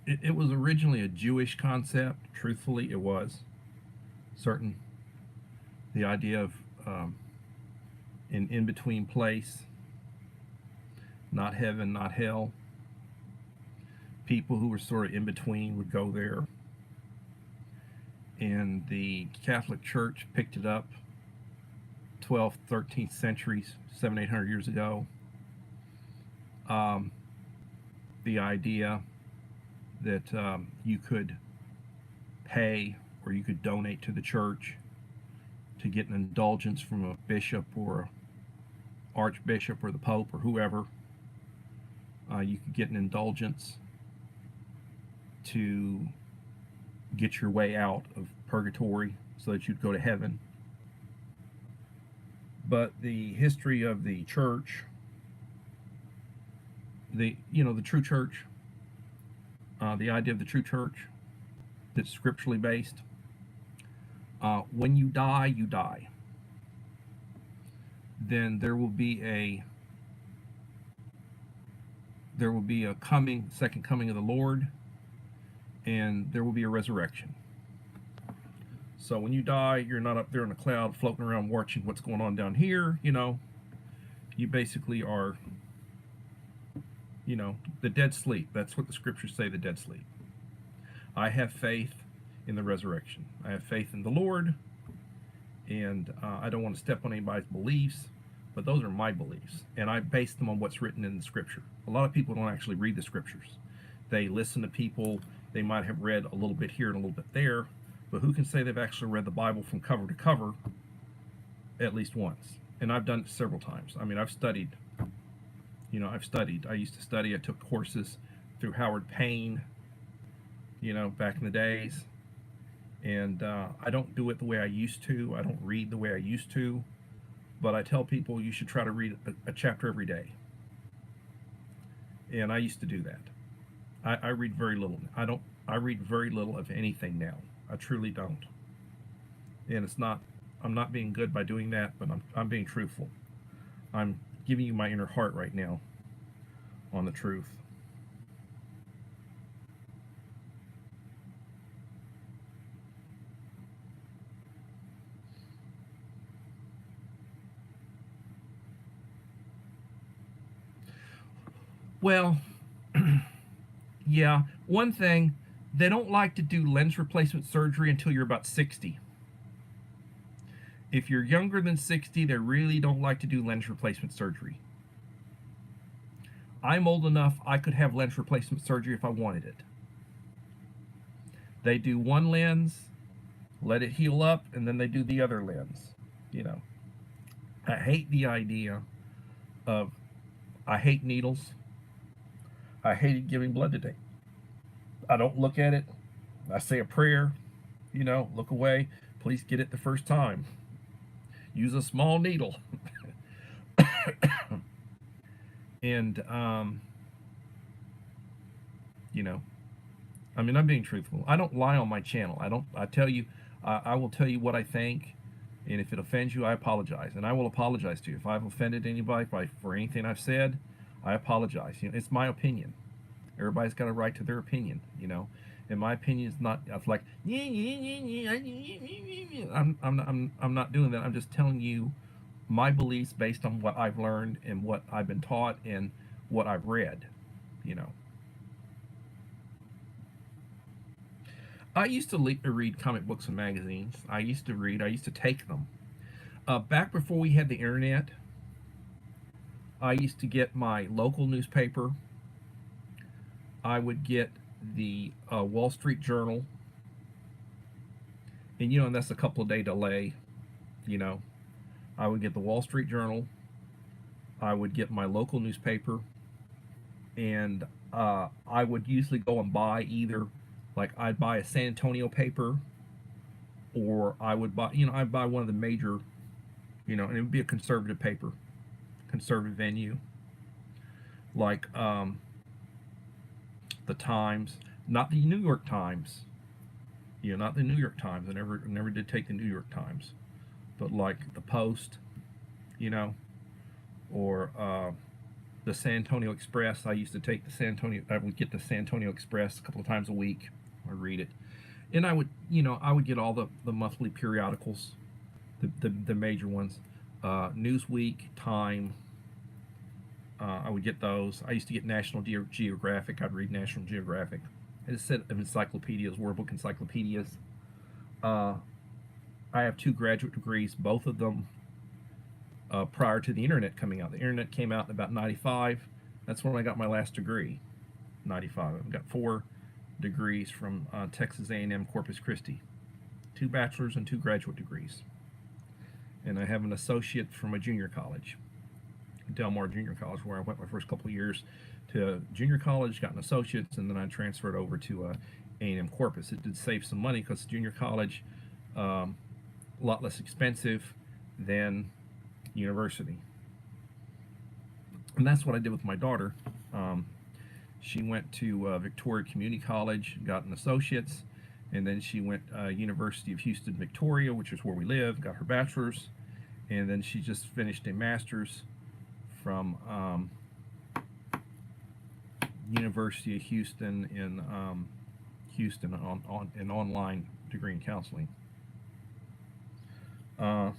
it was originally a Jewish concept. Truthfully, it was the idea of an in-between place, not heaven, not hell. People who were sort of in between would go there, and the Catholic Church picked it up 12th, 13th centuries, 700-800 years ago. The idea that you could pay or you could donate to the church to get an indulgence from a bishop or archbishop or the pope or whoever. You could get an indulgence to get your way out of purgatory so that you'd go to heaven. But the history of the church, the true church, the idea of the true church that's scripturally based. When you die, you die. Then there will be a second coming of the Lord, and there will be a resurrection. So when you die, you're not up there in a cloud floating around watching what's going on down here. You basically are, the dead sleep. That's what the scriptures say, the dead sleep. I have faith in the resurrection. I have faith in the Lord, and I don't want to step on anybody's beliefs, but those are my beliefs, and I base them on what's written in the scripture. A lot of people don't actually read the scriptures. They listen to people. They might have read a little bit here and a little bit there, but who can say they've actually read the Bible from cover to cover at least once? And I've done it several times. I mean, I've studied. I've studied. I used to study. I took courses through Howard Payne, back in the days. And I don't do it the way I used to. I don't read the way I used to. But I tell people you should try to read a chapter every day. And I used to do that. I read very little. I read very little of anything now. I truly don't. And I'm not being good by doing that, but I'm being truthful. I'm giving you my inner heart right now on the truth. Well, yeah, one thing, they don't like to do lens replacement surgery until you're about 60. If you're younger than 60, they really don't like to do lens replacement surgery. I'm old enough, I could have lens replacement surgery if I wanted it. They do one lens, let it heal up, and then they do the other lens. I hate the idea of, I hate needles. I hated giving blood today. I don't look at it. I say a prayer, look away. Please get it the first time. Use a small needle. And, I'm being truthful. I don't lie on my channel. I tell you, I will tell you what I think. And if it offends you, I apologize. And I will apologize to you. If I've offended anybody for anything I've said, I apologize. It's my opinion. Everybody's got a right to their opinion, And my opinion is not. It's like I'm not doing that. I'm just telling you my beliefs based on what I've learned and what I've been taught and what I've read. I used to read comic books and magazines. I used to take them. Back before we had the internet, I used to get my local newspaper. I would get the Wall Street Journal. And that's a couple of day delay. I would get the Wall Street Journal. I would get my local newspaper. And I would usually go and buy either, like I'd buy a San Antonio paper, or I would buy, I'd buy one of the major, and it would be a conservative paper, conservative venue, like the Times, not the New York Times, not the New York Times. I never did take the New York Times, but like the Post, or the San Antonio Express. I used to take the San Antonio. I would get the San Antonio Express a couple of times a week. I read it, and I would get all the monthly periodicals, the major ones, Newsweek, Time. I would get those. I used to get National Geographic. I'd read National Geographic. I just said of encyclopedias, World Book encyclopedias. I have 2 graduate degrees, both of them prior to the internet coming out. The internet came out in about 95. That's when I got my last degree, 95. I've got 4 degrees from Texas A&M Corpus Christi, 2 bachelor's and 2 graduate degrees. And I have an associate from a junior college, Del Mar Junior College, where I went my first couple of years to junior college, got an associate's, and then I transferred over to A&M Corpus. It did save some money because junior college, a lot less expensive than university. And that's what I did with my daughter. She went to Victoria Community College, got an associate's, and then she went University of Houston, Victoria, which is where we live, got her bachelor's, and then she just finished a master's from University of Houston in Houston on an online degree in counseling. Uh,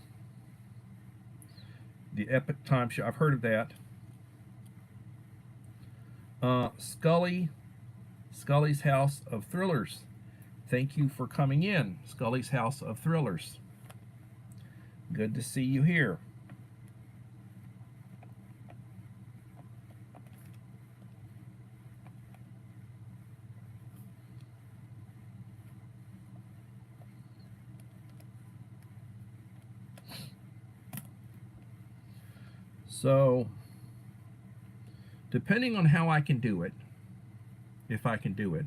the Epic Time Show, I've heard of that. Scully's House of Thrillers. Thank you for coming in, Scully's House of Thrillers. Good to see you here. So, depending on how I can do it, if I can do it,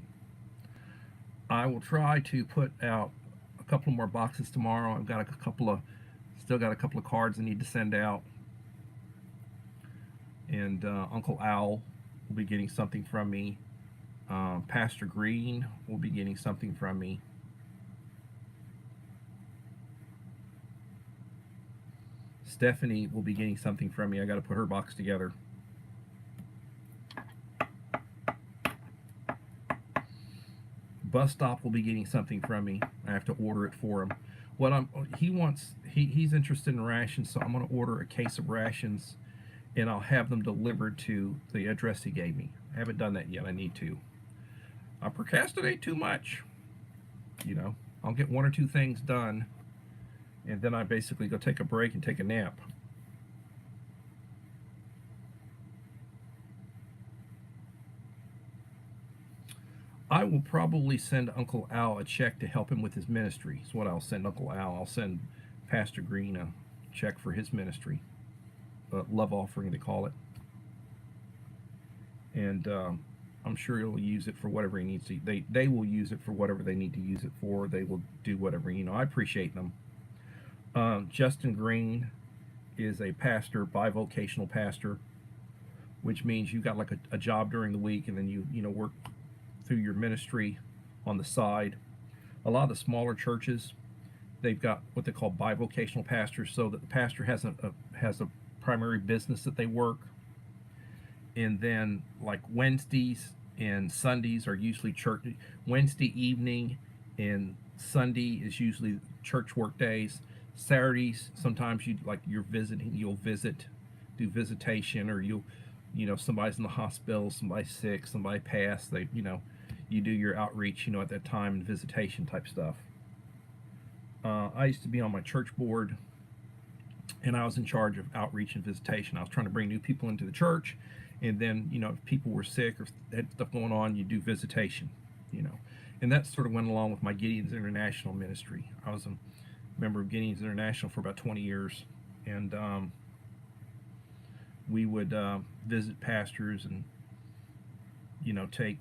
I will try to put out a couple more boxes tomorrow. I've got still got a couple of cards I need to send out. And Uncle Al will be getting something from me. Pastor Green will be getting something from me. Stephanie will be getting something from me. I got to put her box together. Bus Stop will be getting something from me. I have to order it for him. He's interested in rations, so I'm going to order a case of rations, and I'll have them delivered to the address he gave me. I haven't done that yet. I need to. I procrastinate too much. I'll get one or two things done, and then I basically go take a break and take a nap. I will probably send Uncle Al a check to help him with his ministry. Is what I'll send Uncle Al. I'll send Pastor Green a check for his ministry, a love offering they call it, and I'm sure he'll use it for whatever he needs to. They will use it for whatever they need to use it for. They will do whatever. I appreciate them. Justin Green is a pastor, bivocational pastor, which means you got like a job during the week, and then you work through your ministry on the side. A lot of the smaller churches, they've got what they call bivocational pastors, so that the pastor has a primary business that they work, and then like Wednesdays and Sundays are usually church. Wednesday evening and Sunday is usually church work days. Saturdays, sometimes you're visiting, you'll visit, do visitation, or somebody's in the hospital, somebody's sick, somebody passed, you do your outreach, at that time, and visitation type stuff. I used to be on my church board, and I was in charge of outreach and visitation. I was trying to bring new people into the church, and then, if people were sick or had stuff going on, you do visitation, And that sort of went along with my Gideon's International ministry. I was a member of Gideon's International for about 20 years, and we would visit pastors and, take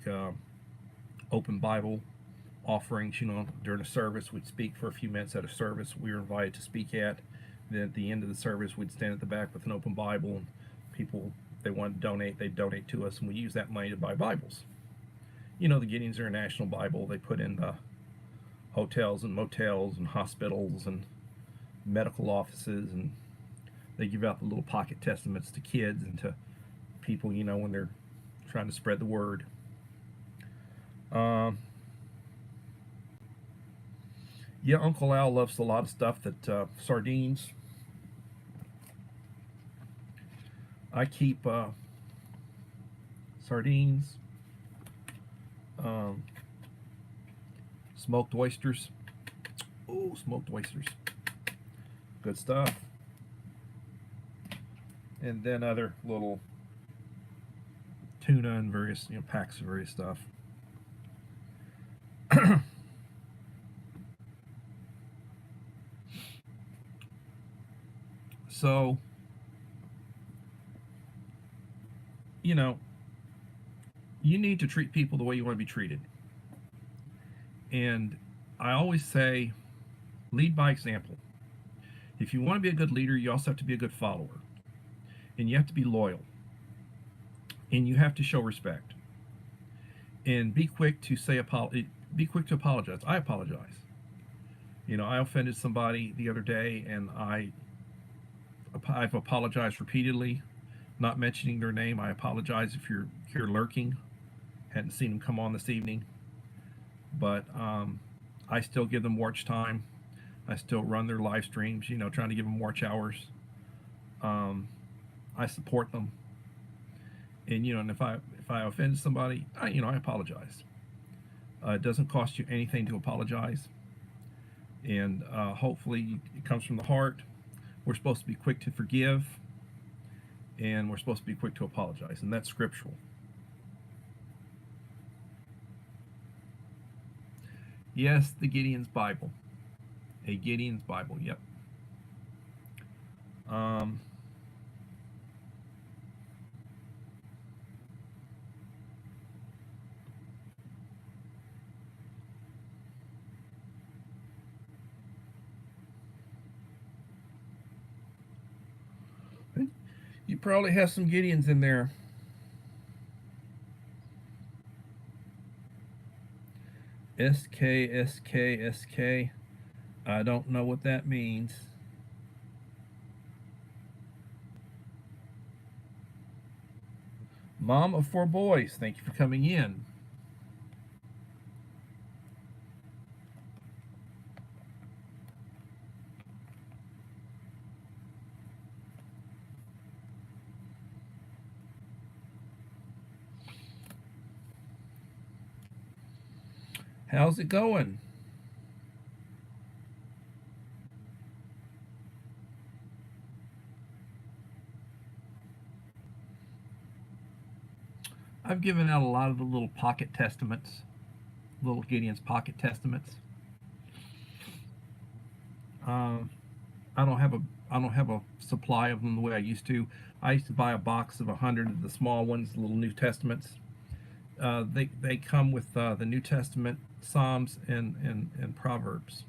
open Bible offerings, during a service. We'd speak for a few minutes at a service we were invited to speak at. Then at the end of the service, we'd stand at the back with an open Bible, and people, if they wanted to donate, they'd donate to us, and we use that money to buy Bibles. The Gideon's International Bible, they put in the hotels and motels and hospitals and medical offices, and they give out the little pocket testaments to kids and to people, when they're trying to spread the word. Yeah, Uncle Al loves a lot of stuff that sardines. I keep sardines, smoked oysters. Ooh, smoked oysters. Good stuff. And then other little tuna and various, packs of various stuff. So, you need to treat people the way you want to be treated. And I always say, lead by example. If you want to be a good leader, you also have to be a good follower. And you have to be loyal. And you have to show respect. And be quick to say be quick to apologize. I apologize. I offended somebody the other day, and I've apologized repeatedly, not mentioning their name. I apologize if you're here lurking. Hadn't seen them come on this evening, but I still give them watch time. I still run their live streams. Trying to give them watch hours. I support them, and if I offend somebody, I apologize. It doesn't cost you anything to apologize, and hopefully it comes from the heart. We're supposed to be quick to forgive, and we're supposed to be quick to apologize, and that's scriptural. Yes, the Gideon's Bible. A Gideon's Bible, yep. Um, you probably have some Gideons in there. SK. I don't know what that means. Mom of four boys, thank you for coming in. How's it going? I've given out a lot of the little pocket testaments, little Gideon's pocket testaments. Um, I don't have a I don't have a supply of them the way I used to. I used to buy a box of 100 of the small ones, little New Testaments. They come with the New Testament, Psalms, and Proverbs.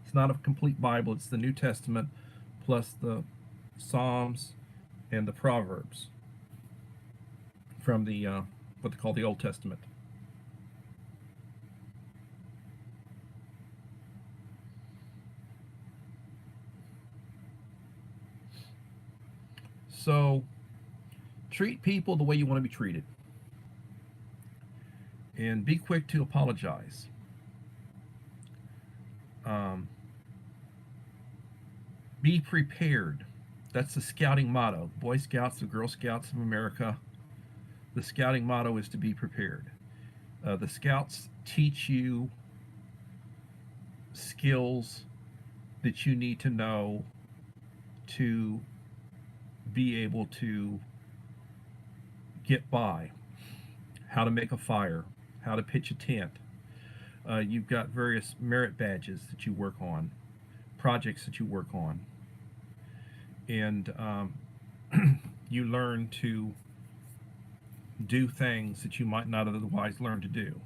It's not a complete Bible. It's the New Testament plus the Psalms and the Proverbs from the what they call the Old Testament. So treat people the way you want to be treated, and be quick to apologize. Um, be prepared. That's the scouting motto. Boy Scouts, the Girl Scouts of America. The scouting motto is to be prepared. The Scouts teach you skills that you need to know to be able to get by, how to make a fire, how to pitch a tent. You've got various merit badges that you work on, projects that you work on, and you learn to do things that you might not otherwise learn to do.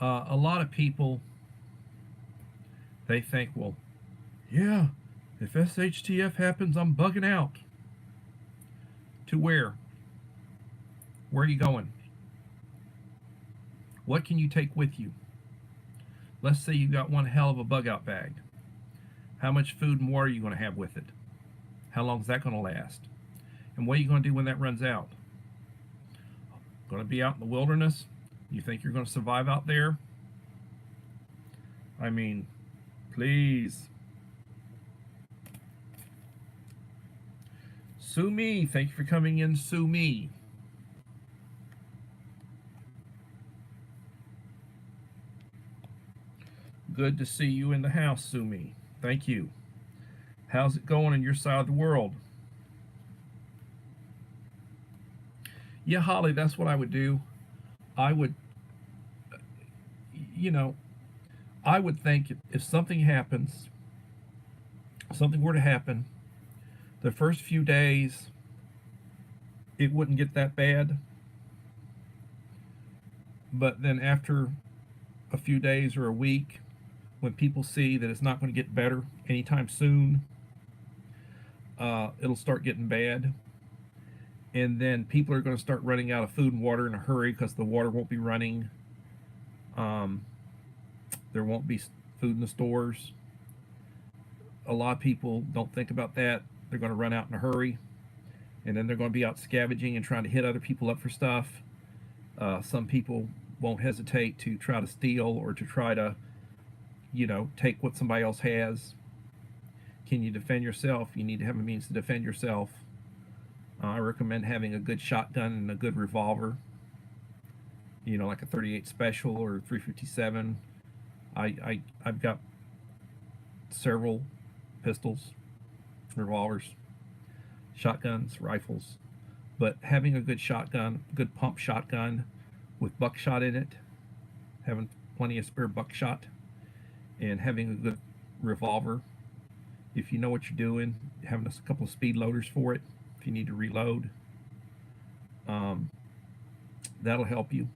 A lot of people, they think, well, yeah, if SHTF happens, I'm bugging out. To where? Where are you going? What can you take with you? Let's say you got one hell of a bug out bag. How much food and water are you going to have with it? How long is that going to last? And what are you going to do when that runs out? Going to be out in the wilderness? You think you're going to survive out there? I mean, please. Sue Me, thank you for coming in, Sue Me. Good to see you in the house, Sue Me. Thank you. How's it going in your side of the world? Yeah, Holly, that's what I would do. I would, you know, I would think if something happens, something were to happen, the first few days, it wouldn't get that bad. But then after a few days or a week when people see that it's not going to get better anytime soon, it'll start getting bad. And then people are going to start running out of food and water in a hurry because the water won't be running. Um, there won't be food in the stores. A lot of people don't think about that. They're going to run out in a hurry, and then they're going to be out scavenging and trying to hit other people up for stuff. Some people won't hesitate to try to steal or to try to, take what somebody else has. Can you defend yourself? You need to have a means to defend yourself. I recommend having a good shotgun and a good revolver, like a 38 special or 357. I've got several pistols, revolvers, shotguns, rifles, but having a good shotgun, good pump shotgun with buckshot in it, having plenty of spare buckshot, and having a good revolver. If you know what you're doing, having a couple of speed loaders for it if you need to reload, that'll help you.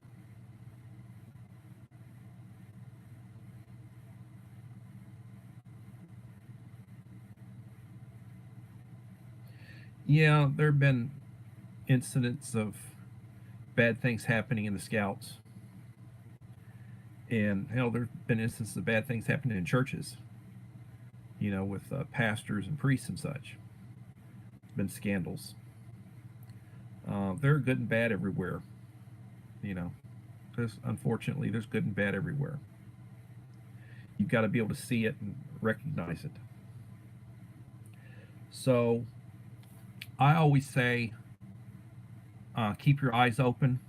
Yeah, there have been incidents of bad things happening in the Scouts. And hell, there's been instances of bad things happening in churches, with pastors and priests and such. Been scandals. There are good and bad everywhere. Unfortunately, there's good and bad everywhere. You've got to be able to see it and recognize it. So, I always say, keep your eyes open.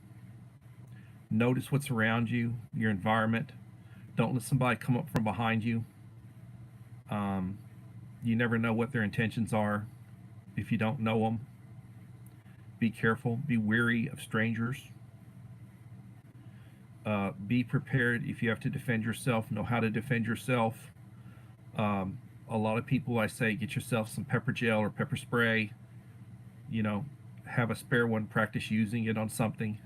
Notice what's around you, your environment. Don't let somebody come up from behind you. You never know what their intentions are if you don't know them. Be careful. Be wary of strangers. Be prepared if you have to defend yourself. Know how to defend yourself. A lot of people, I say, get yourself some pepper gel or pepper spray. Have a spare one. Practice using it on something.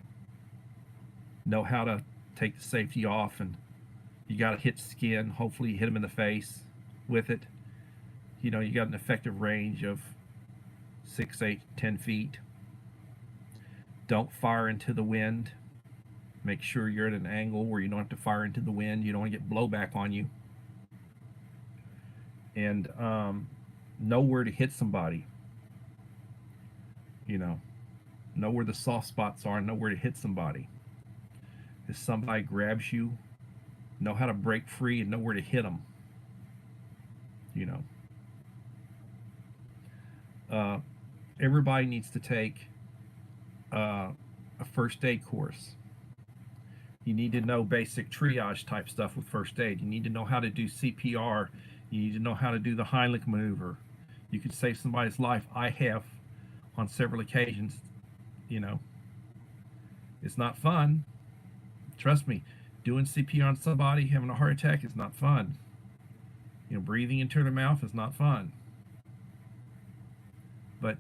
Know how to take the safety off, and you got to hit skin. Hopefully you hit them in the face with it. You got an effective range of 6, 8, 10 feet. Don't fire into the wind. Make sure you're at an angle where you don't have to fire into the wind. You don't want to get blowback on you. And know where to hit somebody. Know where the soft spots are and know where to hit somebody. If somebody grabs you, know how to break free and know where to hit them. Everybody needs to take a first aid course. You need to know basic triage type stuff with first aid. You need to know how to do CPR. You need to know how to do the Heimlich maneuver. You can save somebody's life. I have on several occasions. It's not fun. Trust me, doing CPR on somebody having a heart attack is not fun. Breathing into their mouth is not fun. But,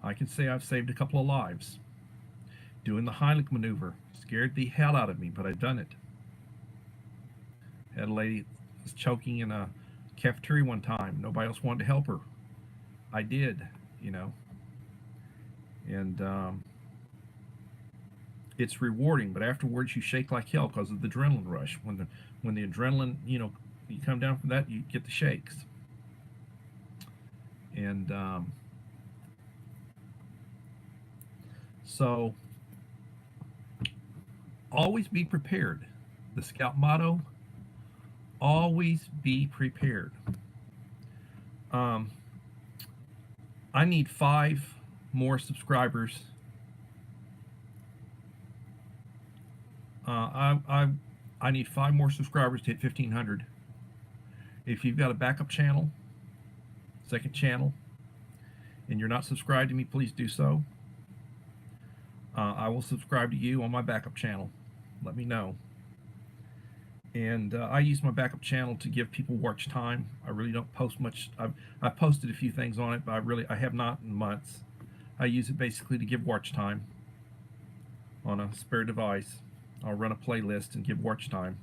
I can say I've saved a couple of lives. Doing the Heimlich maneuver scared the hell out of me, but I've done it. Had a lady was choking in a cafeteria one time. Nobody else wanted to help her. I did, And it's rewarding, but afterwards you shake like hell because of the adrenaline rush. When the adrenaline, you come down from that, you get the shakes. And so always be prepared. The Scout motto: always be prepared. I need 5 more subscribers. I need 5 more subscribers to hit 1,500. If you've got a backup channel, second channel, and you're not subscribed to me, please do so. I will subscribe to you on my backup channel. Let me know. And I use my backup channel to give people watch time. I really don't post much. I've posted a few things on it, but I have not in months. I use it basically to give watch time on a spare device. I'll run a playlist and give watch time.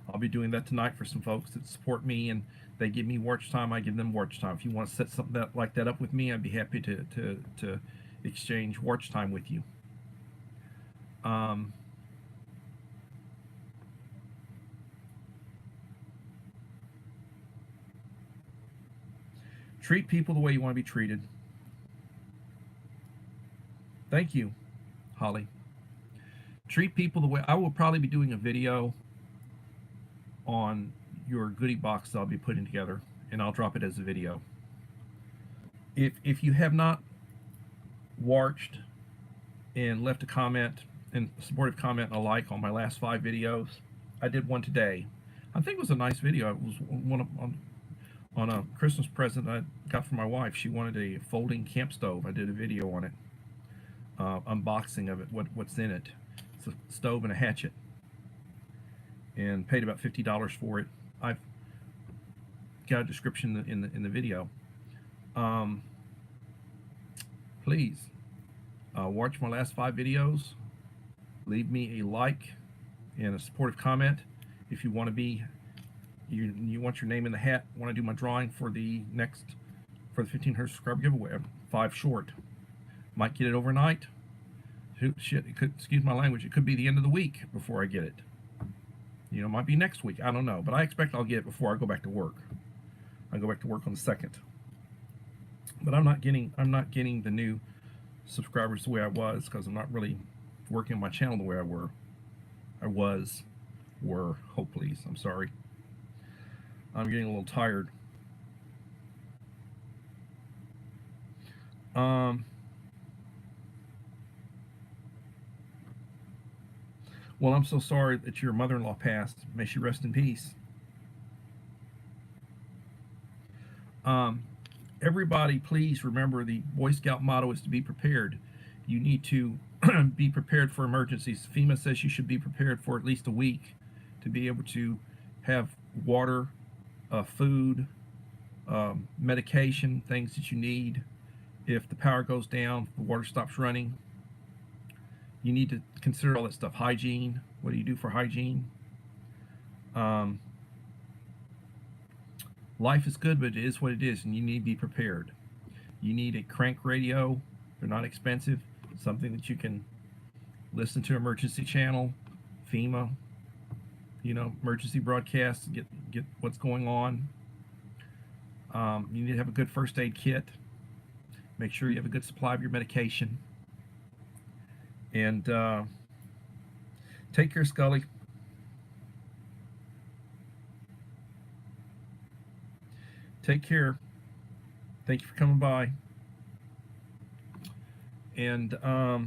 I'll be doing that tonight for some folks that support me and they give me watch time. I give them watch time. If you want to set something like that up with me, I'd be happy to exchange watch time with you. Treat people the way you want to be treated. Thank you, Holly. Treat people the way I will probably be doing a video on your goodie box that I'll be putting together, and I'll drop it as a video. If you have not watched and left a comment and a supportive comment and a like on my last 5 videos, I did one today. I think it was a nice video. It was one on a Christmas present I got from my wife. She wanted a folding camp stove. I did a video on it, unboxing of it, what's in it. It's a stove and a hatchet, and paid about $50 for it. I've got a description in the video. Please watch my last 5 videos. Leave me a like and a supportive comment if you want to be. You want your name in the hat. Want to do my drawing for the 1500 subscriber giveaway. 5 short. Might get it overnight. Shit, it could, excuse my language, it could be the end of the week before I get it. You know, it might be next week. I don't know, but I expect I'll get it before I go back to work. I go back to work on the 2nd. But I'm not getting the new subscribers the way I was, because I'm not really working on my channel the way I was. Oh please, I'm sorry. I'm getting a little tired. Well, I'm so sorry that your mother-in-law passed. May she rest in peace. Everybody, please remember the Boy Scout motto is to be prepared. You need to be prepared for emergencies. FEMA says you should be prepared for at least a week to be able to have water, food, medication, things that you need. If the power goes down, the water stops running, you need to consider all that stuff. Hygiene. What do you do for hygiene? Life is good, but it is what it is, and you need to be prepared. You need a crank radio. They're not expensive. Something that you can listen to, emergency channel, FEMA, emergency broadcasts, get what's going on. You need to have a good first aid kit. Make sure you have a good supply of your medication. And take care, Scully. Take care. Thank you for coming by. And how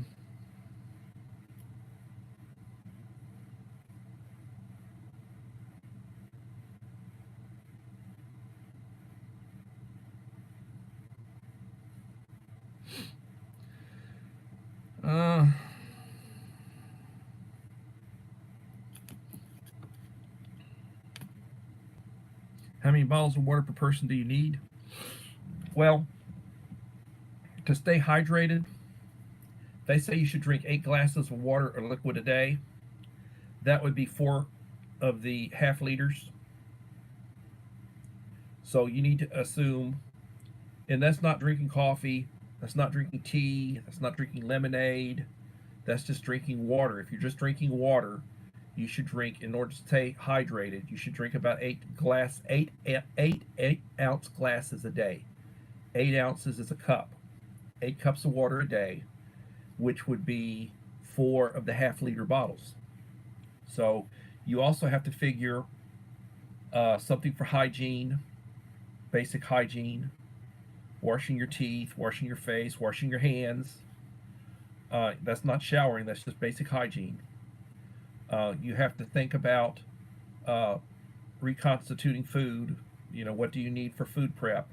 many bottles of water per person do you need? Well, to stay hydrated, they say you should drink 8 glasses of water or liquid a day. That would be 4 of the half liters. So you need to assume, and that's not drinking coffee, that's not drinking tea, that's not drinking lemonade, that's just drinking water. If you're just drinking water, you should drink, in order to stay hydrated, you should drink about 8 ounce glasses a day. 8 ounces is a cup. 8 cups of water a day, which would be 4 of the half-liter bottles. So you also have to figure something for hygiene, basic hygiene, washing your teeth, washing your face, washing your hands. That's not showering, that's just basic hygiene. You have to think about reconstituting food. What do you need for food prep?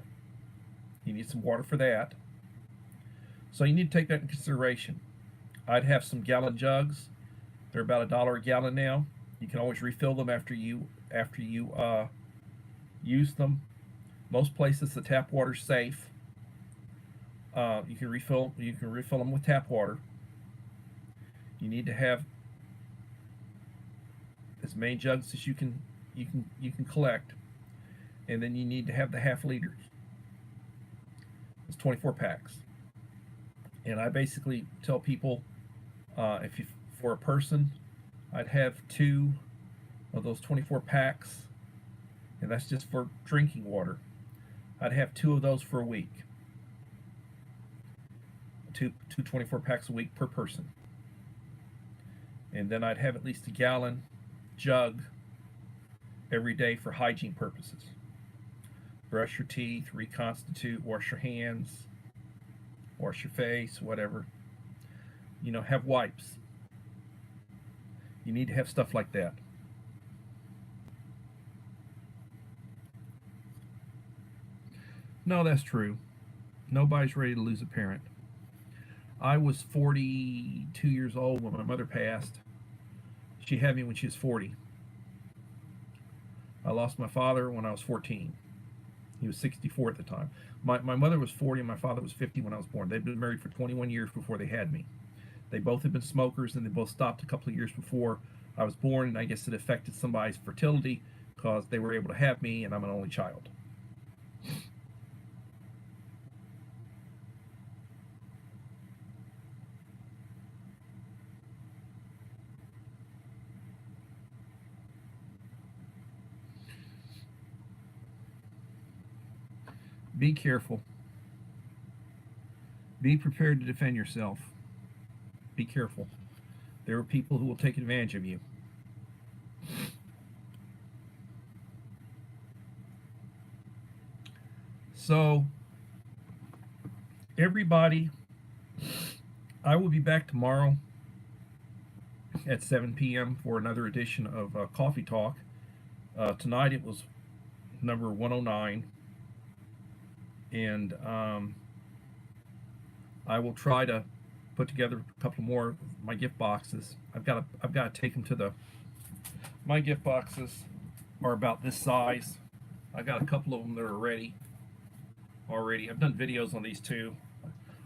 You need some water for that. So you need to take that in consideration. I'd have some gallon jugs. They're about $1 a gallon now. You can always refill them after you use them. Most places the tap water's safe. You can refill them with tap water. You need to have as many jugs as you can you can collect, and then you need to have the half liters. It's 24 packs, and I basically tell people, if you for a person, I'd have 2 of those 24 packs, and that's just for drinking water. I'd have 2 of those for a week. Two 24 packs a week per person. And then I'd have at least a gallon jug every day for hygiene purposes. Brush your teeth, reconstitute, wash your hands, wash your face, whatever. Have wipes. You need to have stuff like that. No, that's true. Nobody's ready to lose a parent. I was 42 years old when my mother passed. She had me when she was 40. I lost my father when I was 14. He was 64 at the time. My mother was 40 and my father was 50 when I was born. They'd been married for 21 years before they had me. They both had been smokers, and they both stopped a couple of years before I was born, and I guess it affected somebody's fertility because they were able to have me, and I'm an only child. Be careful. Be prepared to defend yourself. Be careful. There are people who will take advantage of you. So, everybody, I will be back tomorrow at 7 p.m. for another edition of Coffee Talk. Tonight it was number 109. And I will try to put together a couple more of my gift boxes. I've got to take them to my gift boxes are about this size. I got a couple of them that are ready already. I've done videos on these 2.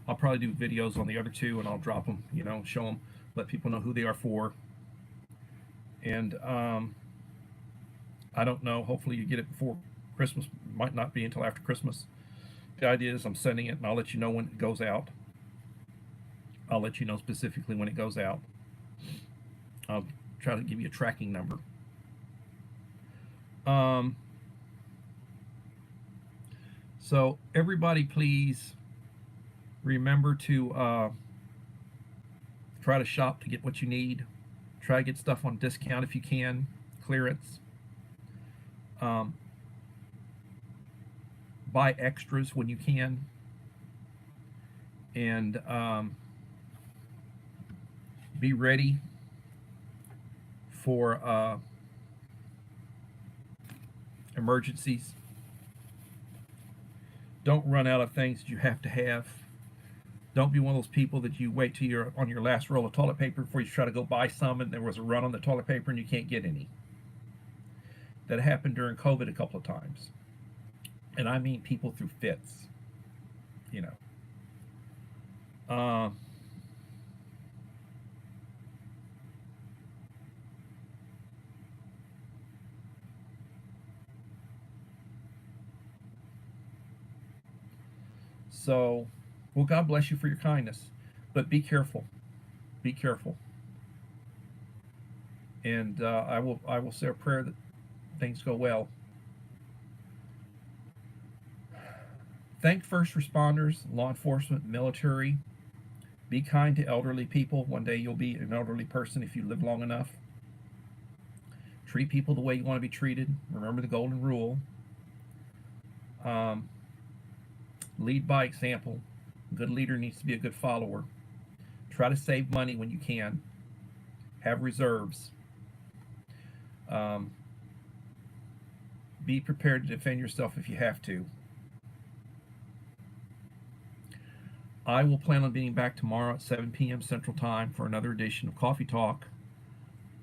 I'll probably do videos on the other 2, and I'll drop them, show them, let people know who they are for. And I don't know, hopefully you get it before Christmas. Might not be until after Christmas. The idea is I'm sending it, and I'll let you know when it goes out. I'll let you know specifically when it goes out. I'll try to give you a tracking number. So everybody, please remember to try to shop to get what you need. Try to get stuff on discount if you can, clearance. Buy extras when you can, and be ready for emergencies. Don't run out of things that you have to have. Don't be one of those people that you wait till you're on your last roll of toilet paper before you try to go buy some, and there was a run on the toilet paper and you can't get any. That happened during COVID a couple of times. And I mean people through fits, So, well, God bless you for your kindness, but be careful. Be careful. And I will say a prayer that things go well. Thank first responders, law enforcement, military. Be kind to elderly people. One day you'll be an elderly person if you live long enough. Treat people the way you want to be treated. Remember the golden rule. Lead by example. A good leader needs to be a good follower. Try to save money when you can. Have reserves. Be prepared to defend yourself if you have to. I will plan on being back tomorrow at 7 p.m. Central Time for another edition of Coffee Talk.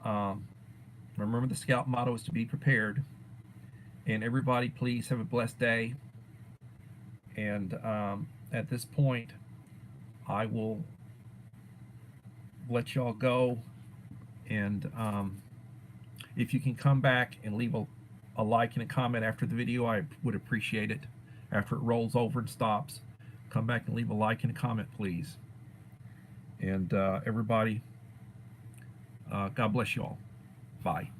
Remember, the Scout motto is to be prepared. And everybody, please have a blessed day. And at this point, I will let y'all go. And if you can come back and leave a like and a comment after the video, I would appreciate it. After it rolls over and stops, come back and leave a like and a comment, please. And everybody, God bless you all. Bye.